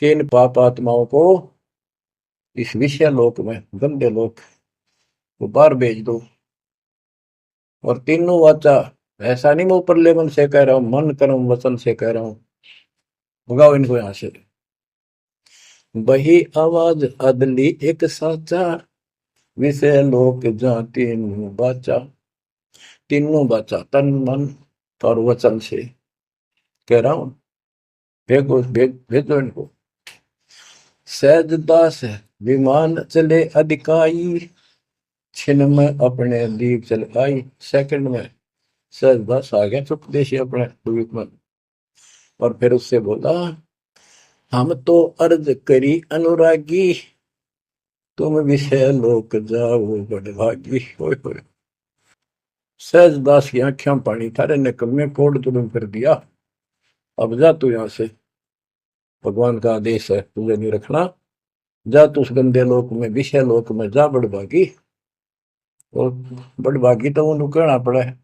कि इन पाप आत्माओं को इस विषय लोक में, गंदे लोक, वो बाहर भेज दो। और तीनों वाचा, ऐसा नहीं मैं ऊपर लेवल से कह रहा हूं, मन कर्म वचन से कह रहा हूं, भगाओ इनको यहां से। बही आवाज अदली एक साचा, विषय लोक जाति नु बाचा। तीनों बाचा, तन मन और वचन से कह रहा हूं, भेजो इनको। सहज दास विमान चले अधिकाई, छिन में अपने दीप चल आई। सेकंड में सहज दास आ गया चुपदेशी अपने द्वीप में, और फिर उससे बोला, हम तो अर्ज करी अनुरागी, तुम विषय लोक जाओ बड़भागी। होय होय। सहजदास की आंखें पानी, थारे निकम्मे कोड तुम कर दिया, अब जा तू यहां से, भगवान का आदेश है तुझे नहीं रखना, जा तू उस गंदे लोक में, विषय लोक में जा बड़भागी। और बड़भागी तो वो कहना पड़ा है,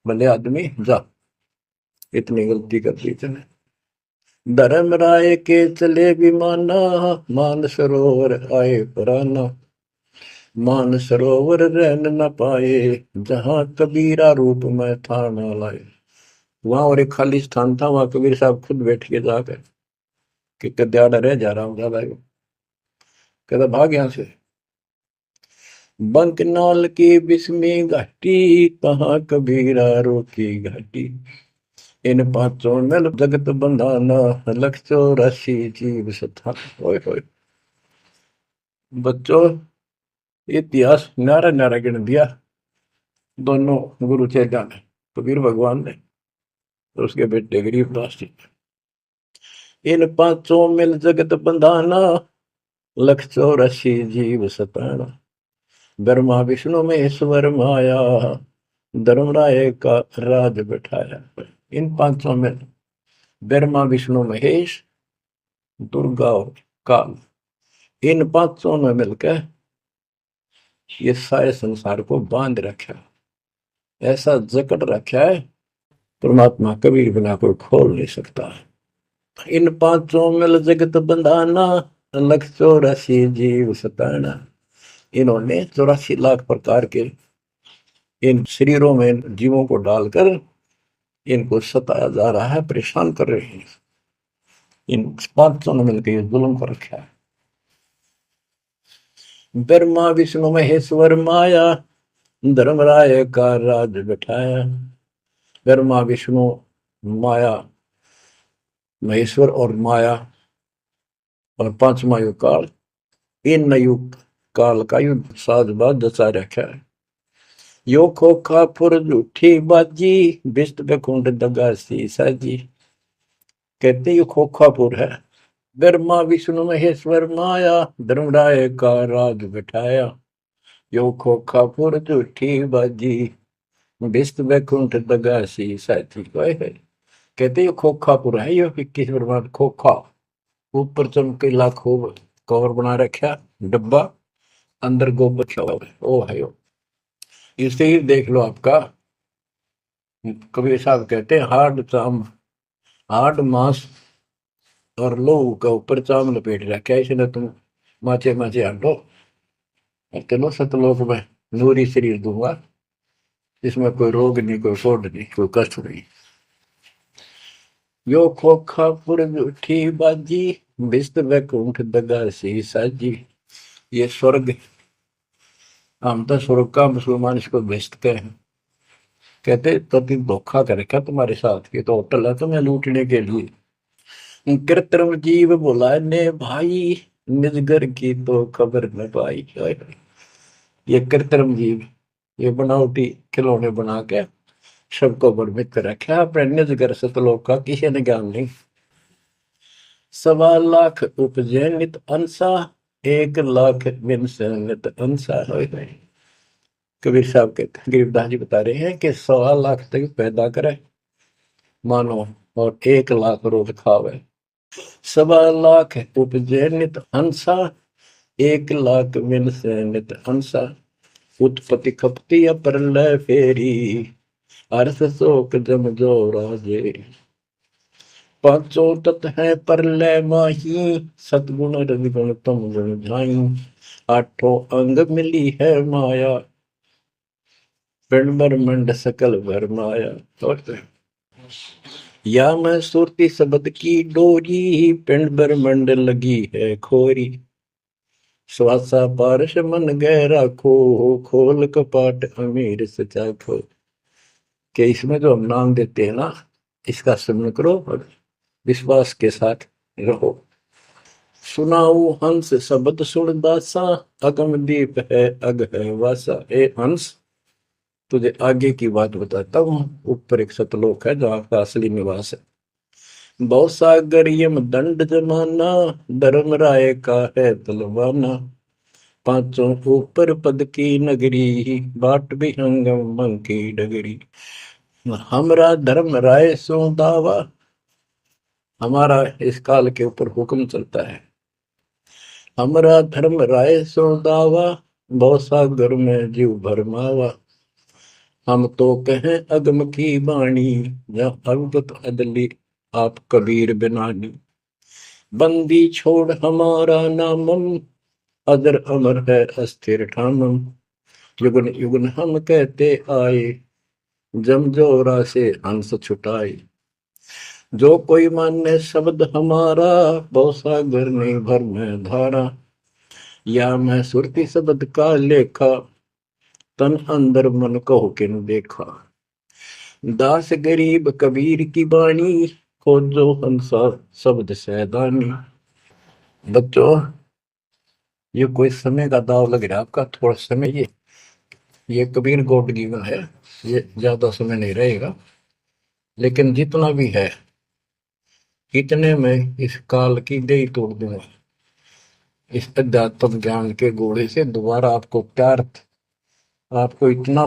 भले आदमी जा, इतनी गलती कर दी तूने। धर्म राय के चले विमाना, मान सरोवर आए पराना, मान सरोवर रहन न पाए, जहां कबीरा रूप में था न लाए। वहां और एक खाली स्थान था, वहां कबीर साहब खुद बैठ के जाकर कि कद्याड़ा रह जा रहा हूं ज्यादा, कहता भाग यहां से। बंकनाल की बिस्मी घाटी, कहाँ कबीरा रोकी घाटी, इन पांचों में जगत बंधाना, लख 84 जीव सथा। ओए होए। बच्चों, इतिहास न्यारा न्यारा गिन दिया दोनों गुरु चेला ने, कबीर भगवान ने और उसके बेटे गरीबदास जी। इन पांचों मिल जगत बंधाना, लख 84 जीव सताना, ब्रह्मा विष्णु महेश्वर माया, धर्मराय का राज बैठाया। इन पांचों में ब्रह्मा विष्णु महेश, दुर्गा और काल, इन पांचों में मिलकर ये सारे संसार को बांध रखा, ऐसा जकड़ रखा है, परमात्मा कबीर बिना कोई खोल नहीं सकता। इन पांचों मिल जगत बंधाना, लख 84 जीव सताना। इन्होंने 84 लाख प्रकार के इन शरीरों में जीवों को डालकर इनको सताया जा रहा है, परेशान कर रहे हैं। इन पांचों ने मिलकर ये जुल्म कर रखा है। ब्रह्मा विष्णु महेश्वर माया, धर्मराय का राज बैठाया। ब्रह्मा विष्णु माया, महेश्वर और माया, और पांचवा युग काल, इन युग काल का युद्ध साजबाज दसा रखा है। यो खोखा फुर झूठी बाजी, बिस्त पे कुंड दगासी साजी। कहते ये खोखापुर है। ब्रह्मा विष्णु महेश्वर माया, धर्मराय का राज बैठाया। यो खोखापुर झूठी बाजी, बिस्त बैकुंठ दगासी साथी। कहते ये खोखापुर है, ये 21 ब्रह्मांड खोखा, ऊपर चमकीला खूब कवर बना रखा डब्बा, अंदर गोबर छुआ है, ओ है यो। इसे ही देख लो आपका, कबीर साहब कहते हैं हार्ड चाम, हार्ड मांस और लोहू का ऊपर चाम लपेट रखा है, इसने तुम माचे माचे हटो, चलो सतलोक में नूरी शरीर दूंगा, इसमें कोई रोग नहीं, कोई फोड़ नहीं, कोई कष्ट नहीं। यो खोखा पुर उठी बाजी, बिस्त वैकुंठ दगासी साजी। ये स्वर्ग, हम तो स्वर्ग का, मुसलमान इसको बेस्ट कहे। कहते तो तुम धोखा कर रखा तुम्हारे साथ, ये तो होटल है तुम्हें लूटने के लिए। कृत्रिम जीव बोला ने भाई, निजगर की तो खबर न पाई। ये कृत्रिम जीव, ये बनावटी खिलौने बना के सबको भ्रमित कर रखा है, अपने निजगर सतलोक का किसी ने ज्ञान नहीं। 1.25 लाख उपजे नित अंसा, 1 लाख बिन से नित अंसा। कबीर साहब के गरीबदास जी बता रहे हैं कि 1.25 लाख तक पैदा करे मानो, और 1 लाख रोज खावे। 1.25 लाख उपजे नित हंसा, 1 लाख बिन से नित हंसा। उत्पत्ति खपती प्रलय फेरी, अर्थ शोक जम जो राजेरी। पांचों तत् है प्रलय माही, सतगुण रविगुण तुम गुण झाई। आठों अंग मिली है माया, पिंड ब्रह्मंड सकल भर माया। या मैं सुरती शब्द की डोरी, पिंड ब्रह्मंड लगी है खोरी। श्वासा पारस मन गहरा खो, खोल कपाट अमीर सचा खो। कि इसमें जो हम नाम देते हैं ना, इसका स्मरण करो और विश्वास के साथ रहो। सुनाऊ हंस शब्द सुन दासा, अगम दीप है अग है वासा। ए हंस, तुझे आगे की बात बताता हूँ। ऊपर एक सतलोक है जहाँ का असली निवास है। बहुत सागर यम दंड जमाना, धर्म राय का है तलवाना। पांचों ऊपर पद की नगरी, बाट भी अंगम की डगरी। हमरा धर्म राय सो दावा, हमारा इस काल के ऊपर हुक्म चलता है। हमरा धर्म राय सो दावा, भव सागर में जीव भरमावा। हम तो कहें अगम की बाणी, जहाँ अवगत अदली आप कबीर बिनानी। बंदी छोड़ हमारा नामम, अदर अमर है अस्थिर ठामम। युगन युगन हम कहते आए, जमजोरा से हंस छुटाए। जो कोई माने शब्द हमारा, भव सागर नहीं भर में धारा। या मैं सुरती शब्द का लेखा, तन अंदर मन को किन देखा। दास गरीब कबीर की बाणी, खोजो हंसा शब्द सैदानी। बच्चों, ये कोई समय का दाव लग रहा है आपका, थोड़ा समय ये कबीर गॉड गिवन है, ये ज्यादा समय नहीं रहेगा। लेकिन जितना भी है इतने में इस काल की देही तोड़ दूंगा। इस अध्यात्म ज्ञान के घोड़े से दोबारा आपको प्यार, आपको इतना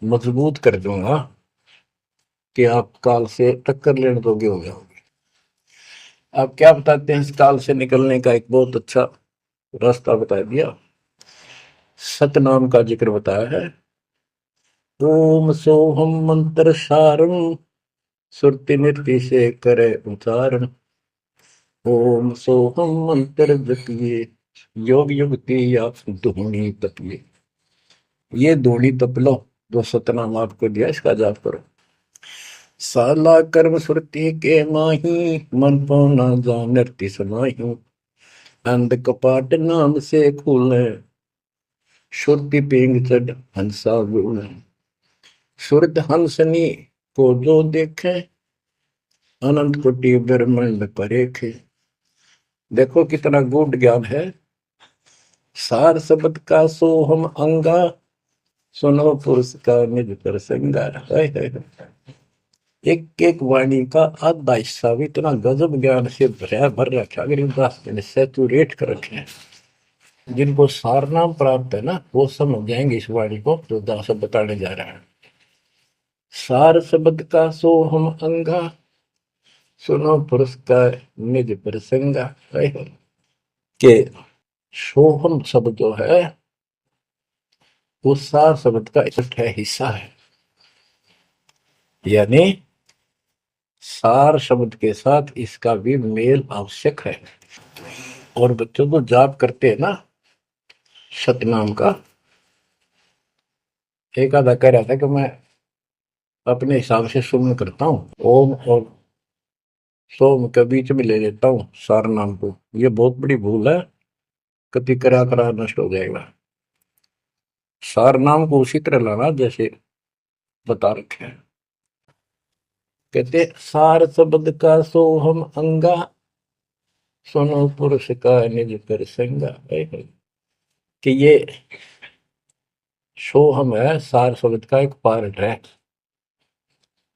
मजबूत कर दूंगा कि आप काल से टक्कर लेने योग्य हो जाओगे। आप क्या बताते हैं, इस काल से निकलने का एक बहुत अच्छा रास्ता बता दिया। सतनाम का जिक्र बताया है। ओम सोहम मंत्र सारम, सुरति नृत्य से करे उच्चारण। ओम सोहम मंत्र जपिए, योग युक्ति या धूनी तपिए। ये धूनी तप लो, जो सतनाम आपको दिया इसका जाप करो। साला कर्म सुरति के माही, मन पौना जा नृत्य समाही। अंध कपाट नाम से खुले, सुरति पेंग चढ़ हंसा गुण। सुरत हंसनी को जो देखे, अनंत कोटि ब्रह्मांड परेखे। देखो कितना गूढ़ ज्ञान है। सार शब्द का सोहम अंगा, सुनो पुरुष का निज प्रसंगा। एक एक वाणी का आधा हिस्सा भी इतना गजब ज्ञान से भर रखा, अगर दास ने सैचुरेट कर रखे हैं। जिनको सारनाम प्राप्त है ना, वो समझ जाएंगे इस वाणी को जो दास बताने जा रहा है। सार शब्द का सोहम अंगा, सुनो पुरुष का निज प्रसंगा। के सोहम शब्द जो है वो सार शब्द का इकट्ठा हिस्सा है। यानी सार शब्द के साथ इसका भी मेल आवश्यक है। और बच्चों को जाप करते हैं ना सतनाम का, एक आधा कह रहा था कि मैं अपने हिसाब से सुमन करता हूँ, ओम और सोम के बीच में ले लेता हूँ सार नाम को। ये बहुत बड़ी भूल है, कभी करा करा नष्ट हो जाएगा। सार नाम को उसी तरह लाना जैसे बता रखे हैं। कहते सार शब्द का सोहम अंगा, सुनो पुरुष का निज प्रसंगा। कि ये सोहम है, सार शब्द का एक पार्ट है।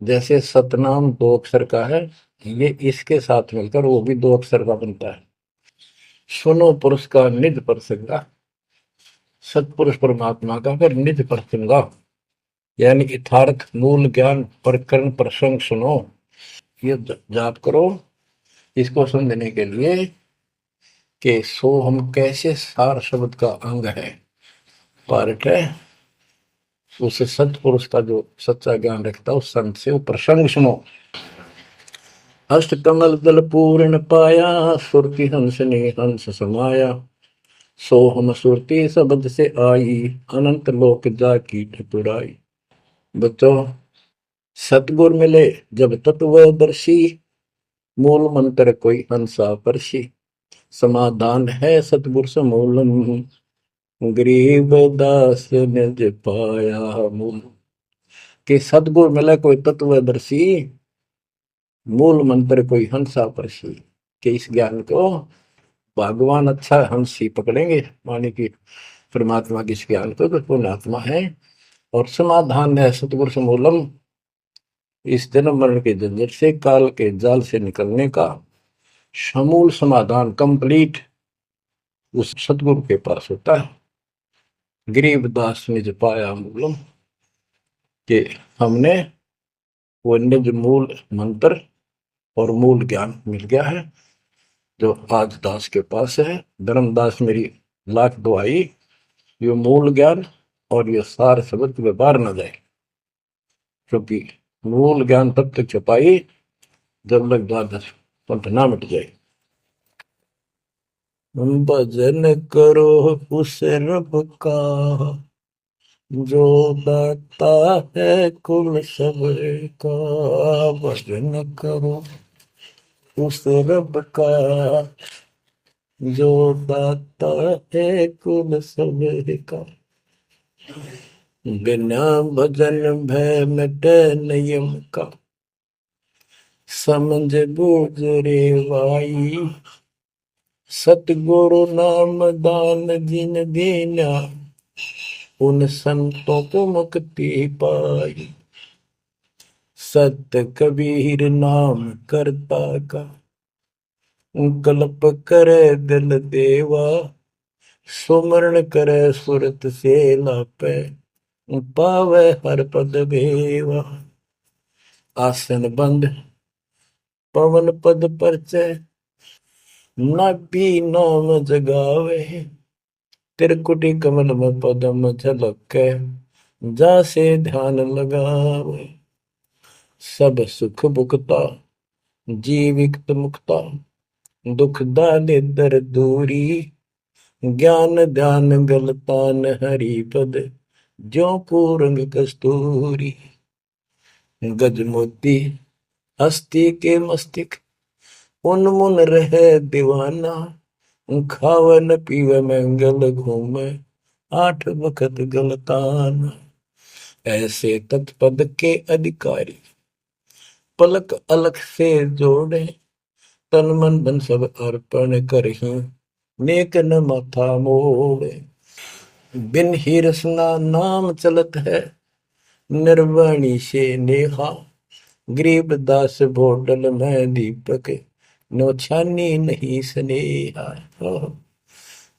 जैसे सतनाम दो अक्षर का है, ये इसके साथ मिलकर वो भी दो अक्षर का बनता है। सुनो पुरुष का निज प्रसंगा, सतपुरुष परमात्मा का फिर निज प्रसंगा, यानी यथार्थ मूल ज्ञान प्रकरण प्रसंग सुनो। ये जाप करो इसको समझने के लिए कि सोहम कैसे सार शब्द का अंग है, पार्ट है। उसे सतपुरुष का जो सच्चा ज्ञान रखता है उस संत से वो प्रसंग सुनो। अष्ट कमल दल पूर्ण पाया, सुरति हंस ने हंस समाया। सोहम सुरति शब्द से आई, अनंत लोक जा की ठकुराई। बच्चों, सतगुर मिले जब तत्वदर्शी, मूल मंत्र कोई हंसा परसी। समाधान है सतगुर समूलम, गरीब दास निज पाया मूल। कि सतगुर मिले कोई तत्वदर्शी, मूल मंत्र कोई हंसा परसी। कि इस ज्ञान को भगवान अच्छा हंस ही पकड़ेंगे, माने कि परमात्मा की इस ज्ञान को तो पुण्यात्मा है। और समाधान है सतगुर समूलम, इस जन्म मरण के झंझट से, काल के जाल से निकलने का समूल समाधान कंप्लीट उस सतगुरु के पास होता है। गरीबदास निज पाया मूलम, कि हमने वो निज मूल मंत्र और मूल ज्ञान मिल गया है जो आज दास के पास है। धर्मदास मेरी लाख दुआई, ये मूल ज्ञान और ये सार शब्द व्यवहार न जाए, क्योंकि मूल ज्ञान तब तक छपाई जब लग द्वादश पंथ ना मिट जाए। भजन करो उस रब का जो दाता है कुल सबका, भजन करो उस रब का जो दाता है कुल सबका, बिना भजन भय मिटे नियम का, समझ बूझ रे भाई, सतगुरु नाम दान जिन दीना, उन संतों को मुक्ति पाई। सत्य कबीर नाम करता का, कल्प करे दिल देवा, सुमरण करे सुरत से लापे, पावे हर पद भेवा। आसन बंद पवन पद परचय, नाभि नाम जगावे, त्रिकुटी कमल में पदम झलके, जासे ध्यान लगावे। सब सुख भुगता जीवित मुक्ता, दुख दाले दर दूरी, ज्ञान ध्यान गलतान हरि पद, ज्यों पूरंग कस्तूरी। गज मोती हस्ती के मस्तिष्क, उन्मुन रहे दीवाना, खावे न पीवे मंगल घूमे, आठ वक्त गलताना। ऐसे तत्पद के अधिकारी, पलक अलख से जोड़े, तन मन धन सब अर्पण करही, नेक न माथा मोड़े। बिन ही रसना नाम चलत है, निर्वाणी से नेहा, गरीब दास भोडल में दीपक, नौछानी नहीं स्नेहा।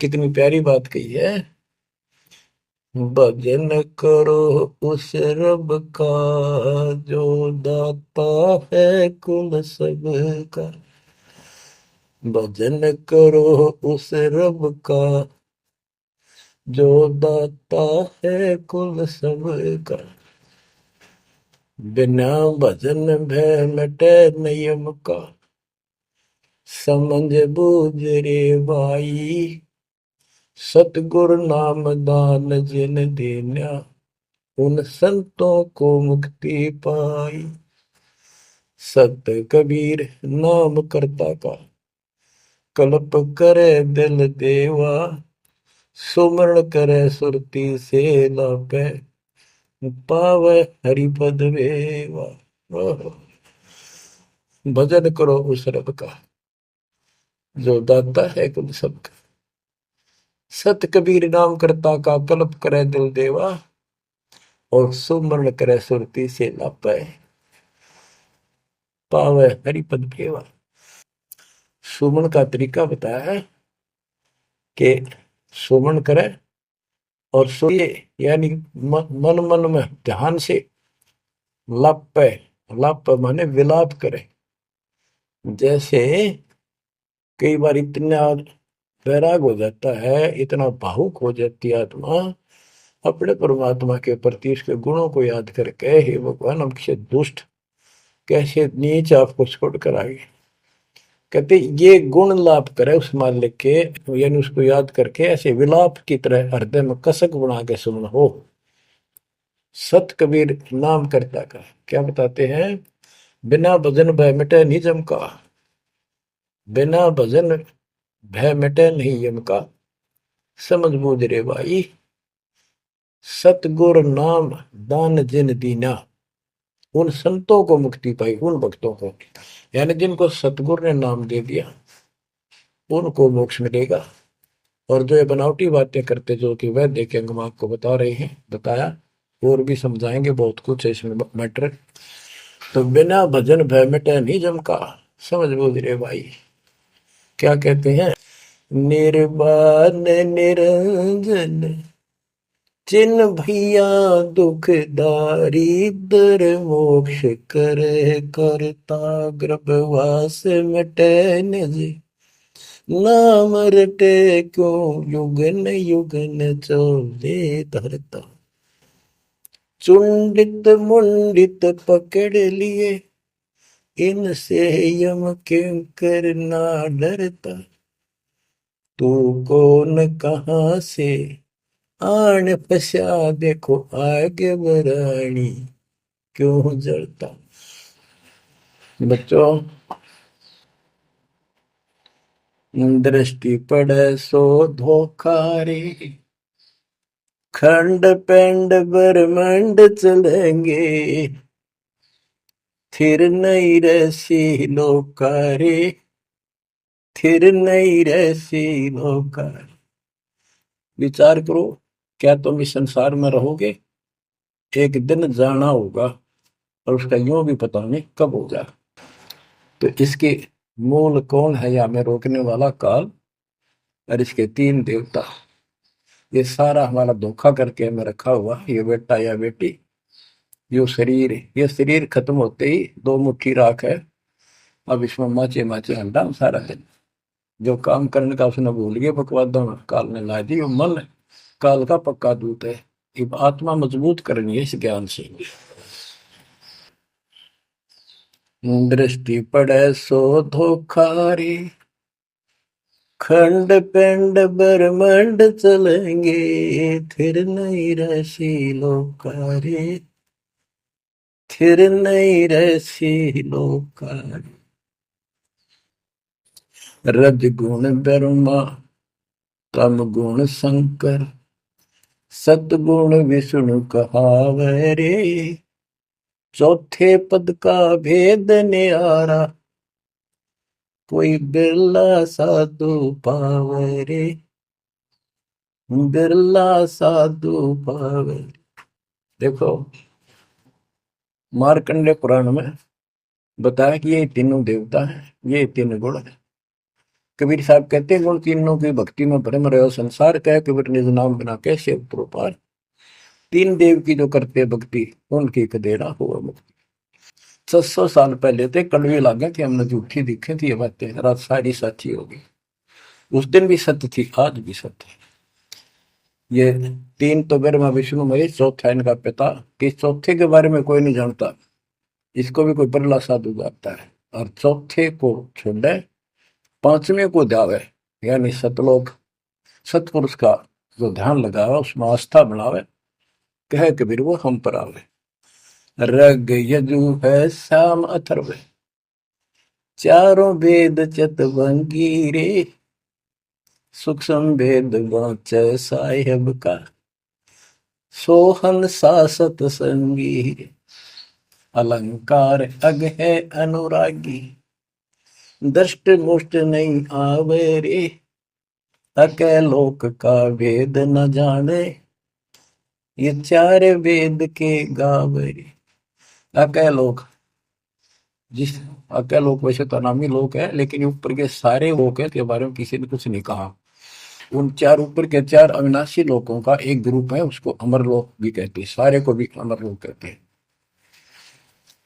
कितनी प्यारी बात कही है। भजन करो उस रब का जो दाता है कुल सबका, भजन करो उस रब का जो दाता है कुल सबका, बिना भजन भय मिटे नियम का, समझ बूझ रे भाई, सतगुरु नाम दान जिन देना, उन संतों को मुक्ति पाई। सत कबीर नाम करता का, कल्प करे दिल देवा, सुमरण करे सुरती से लापे, पावे हरिपद वेवा। भजन करो उस रब का जो दाता है कुल सबका, सत कबीर नाम करता का, कल्प करे दिल देवा, और सुमरण करे सुरती से लापे, पावे हरिपद भेवा। सुमन का तरीका बताया है कि सुमन करे और सुरिए, यानी मन मन में ध्यान से लापे, लाप माने विलाप करे। जैसे कई बार इतना वैराग हो जाता है, इतना भावुक हो जाती है आत्मा अपने परमात्मा के प्रति, उसके गुणों को याद करके, हे भगवान हम कैसे दुष्ट कैसे नीच आपको छोड़कर आए। कहते ये गुण लाप करे उस मालिक के, यानी उसको याद करके ऐसे विलाप की तरह हृदय में कसक बना के सुन हो। सत कबीर नाम करता का क्या बताते हैं, बिना भजन भय मिटे निजम का, बिना भजन भय मिटे नहीं यम का, समझ बूझ रे भाई, सतगुर नाम दान जिन दीना, उन संतों को मुक्ति पाई, उन भक्तों को, यानी जिनको सतगुरु ने नाम दे दिया उनको मोक्ष मिलेगा। और जो ये बनावटी बातें करते जो कि वह देखे हम आपको बता रहे हैं, बताया, और भी समझाएंगे, बहुत कुछ है इसमें मैटर। तो बिना भजन भय मिटे नहीं जम का, समझ बूझ रे भाई। क्या कहते हैं, निर्वाण निरंजन चिन भैया दुख दारिद्र मोक्ष करे करता गर्भवास मिटे निज नाम रटे क्यों युगन युगन चोले धरता चुंडित मुंडित पकड़ लिए इनसे यम किंकर ना डरता तू कौन कहाँ से आन फसा देखो आगे बरानी क्यों जड़ता। बच्चों, दृष्टि पड़े सो धोखा रे खंड पेंड ब्रह्मांड चलेंगे थिर नहीं रसी लोकारे थिर नहीं रसी लोकारे। विचार करो, क्या तुम इस संसार में रहोगे? एक दिन जाना होगा और उसका यूं भी पता नहीं कब होगा। तो इसके मूल कौन है या हमें रोकने वाला? काल और इसके तीन देवता। ये सारा हमारा धोखा करके हमें रखा हुआ, ये बेटा या बेटी, ये शरीर खत्म होते ही दो मुट्ठी राख है, अब इसमें माचे माचे हंडा सारा दिन। जो काम करने का उसने भूल गया, बकवादों में काल ने ला दी। मन काल का पक्का दूत है। अब आत्मा मजबूत करनी है इस ज्ञान से। दृष्टि पड़े सो धोखा रे खंड पेंड ब्रह्मांड चलेंगे फिर नहीं रसी लोकारे फिर नहीं रसी लोकारे। रज गुण ब्रह्मा तम गुण शंकर सतगुण विष्णु कहावे रे चौथे पद का भेद न्यारा कोई बिरला साधु पावे रे बिरला साधु पावे। देखो, मार्कंडे पुराण में बताया कि ये तीनों देवता हैं, ये तीन गुण है। कबीर साहब कहते हैं गुण तीनों की भक्ति में भ्रम रहे संसार का कबीर निज नाम बना कैसे प्रोपार। तीन देव की जो करते भक्ति उनकी कदेरा हुआ मुक्ति। 600 साल पहले थे कड़वे लागे कि हमने झूठी दिखे थी ये बातें, रात सारी सच्ची होगी। उस दिन भी सत्य थी, आज भी सत्य है। ये तीन तो ब्रह्मा विष्णु महेश, चौथा इनका पिता। कि चौथे के बारे में कोई नहीं जानता, इसको भी कोई बरला साधु जानता है। और चौथे को छोड़े पांचवें को ध्यावे, यानी सतलोक सतपुरुष का जो ध्यान लगावे उसमें आस्था बनावे, कहे कबीर वो हम पर आवे। रग यजु है श्याम अथर्व चारों वेद चतवंगी रे सूक्ष्म वेद वाचे साहेब का सोहन सासत संगी अलंकार अग है अनुरागी दृष्ट मुष्ट नहीं आवे रे अके लोक का वेद न जाने ये चार वेद के गावे रे। अके लोक, जिस अके लोक वैसे तो नामी लोक है, लेकिन ऊपर के सारे लोक है के बारे में किसी ने कुछ नहीं कहा। उन चार ऊपर के चार अविनाशी लोकों का एक ग्रुप है, उसको अमर लोक भी कहते हैं, सारे को भी अमर लोक कहते हैं।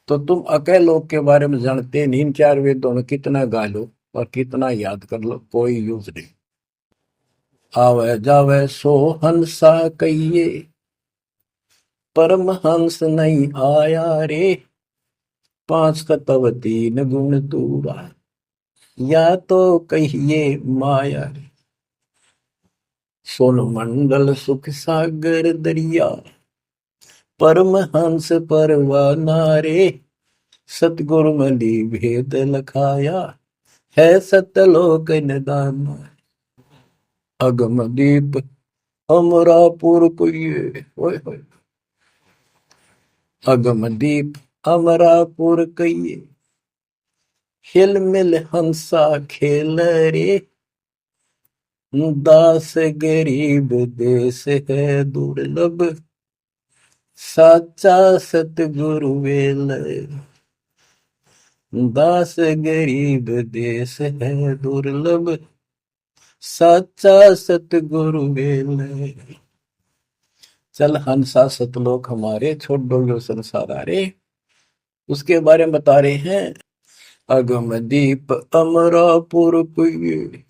तो तुम अके लोक के बारे में जानते नहीं, इन चार वेदों में कितना गा लो और कितना याद कर लो, कोई यूज नहीं। आवे जावे सो हंसा कहिए परमहंस नहीं आया रे पांच तव तीन गुण दूरा या तो कहिए माया रे सोन मंडल सुख सागर दरिया परमहंस परवाना रे सतगुरु मली भेद लखाया है सतलोक निदान अगम दीप अमरापुर कुये ओए होए अगम दीप अमरापुर कहिए हिल मिल हंसा खेल रे दास गरीब देश है दुर्लभ साचा सतगुरु वेल दास गरीब देश है दुर्लभ साचा सतगुरु वेल चल हंसा सतलोक हमारे, छोड़ डोलो संसार आरे। उसके बारे में बता रहे हैं। अगम दीप अमरापुर पुई,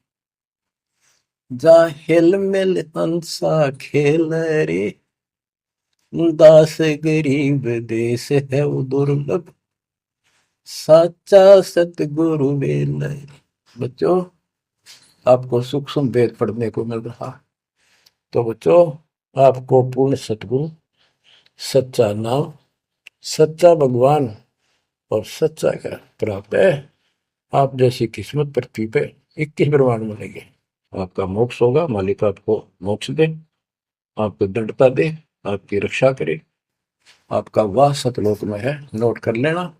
जा हिल मिल हंसा खेल रे। दास गरीब देश है वो दुर्लभ, साचा सतगुरु बेल। बच्चों, आपको सूक्ष्म वेद पढ़ने को मिल रहा। तो बच्चों, आपको पूर्ण सतगुरु, सच्चा नाम, सच्चा भगवान और सच्चा क्या प्राप्त है। आप जैसी किस्मत पृथ्वी पे 21 ब्रह्मांड मिलेंगे। आपका मोक्ष होगा, मालिक आपको मोक्ष दे, आपको दृढ़ता दे, आपकी रक्षा करे। आपका वाह सतलोक में है, नोट कर लेना।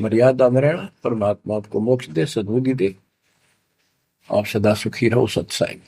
मर्यादा में रहना, परमात्मा आपको मोक्ष दे, सद्बुद्धि दे। आप सदा सुखी रहो। सत्साई।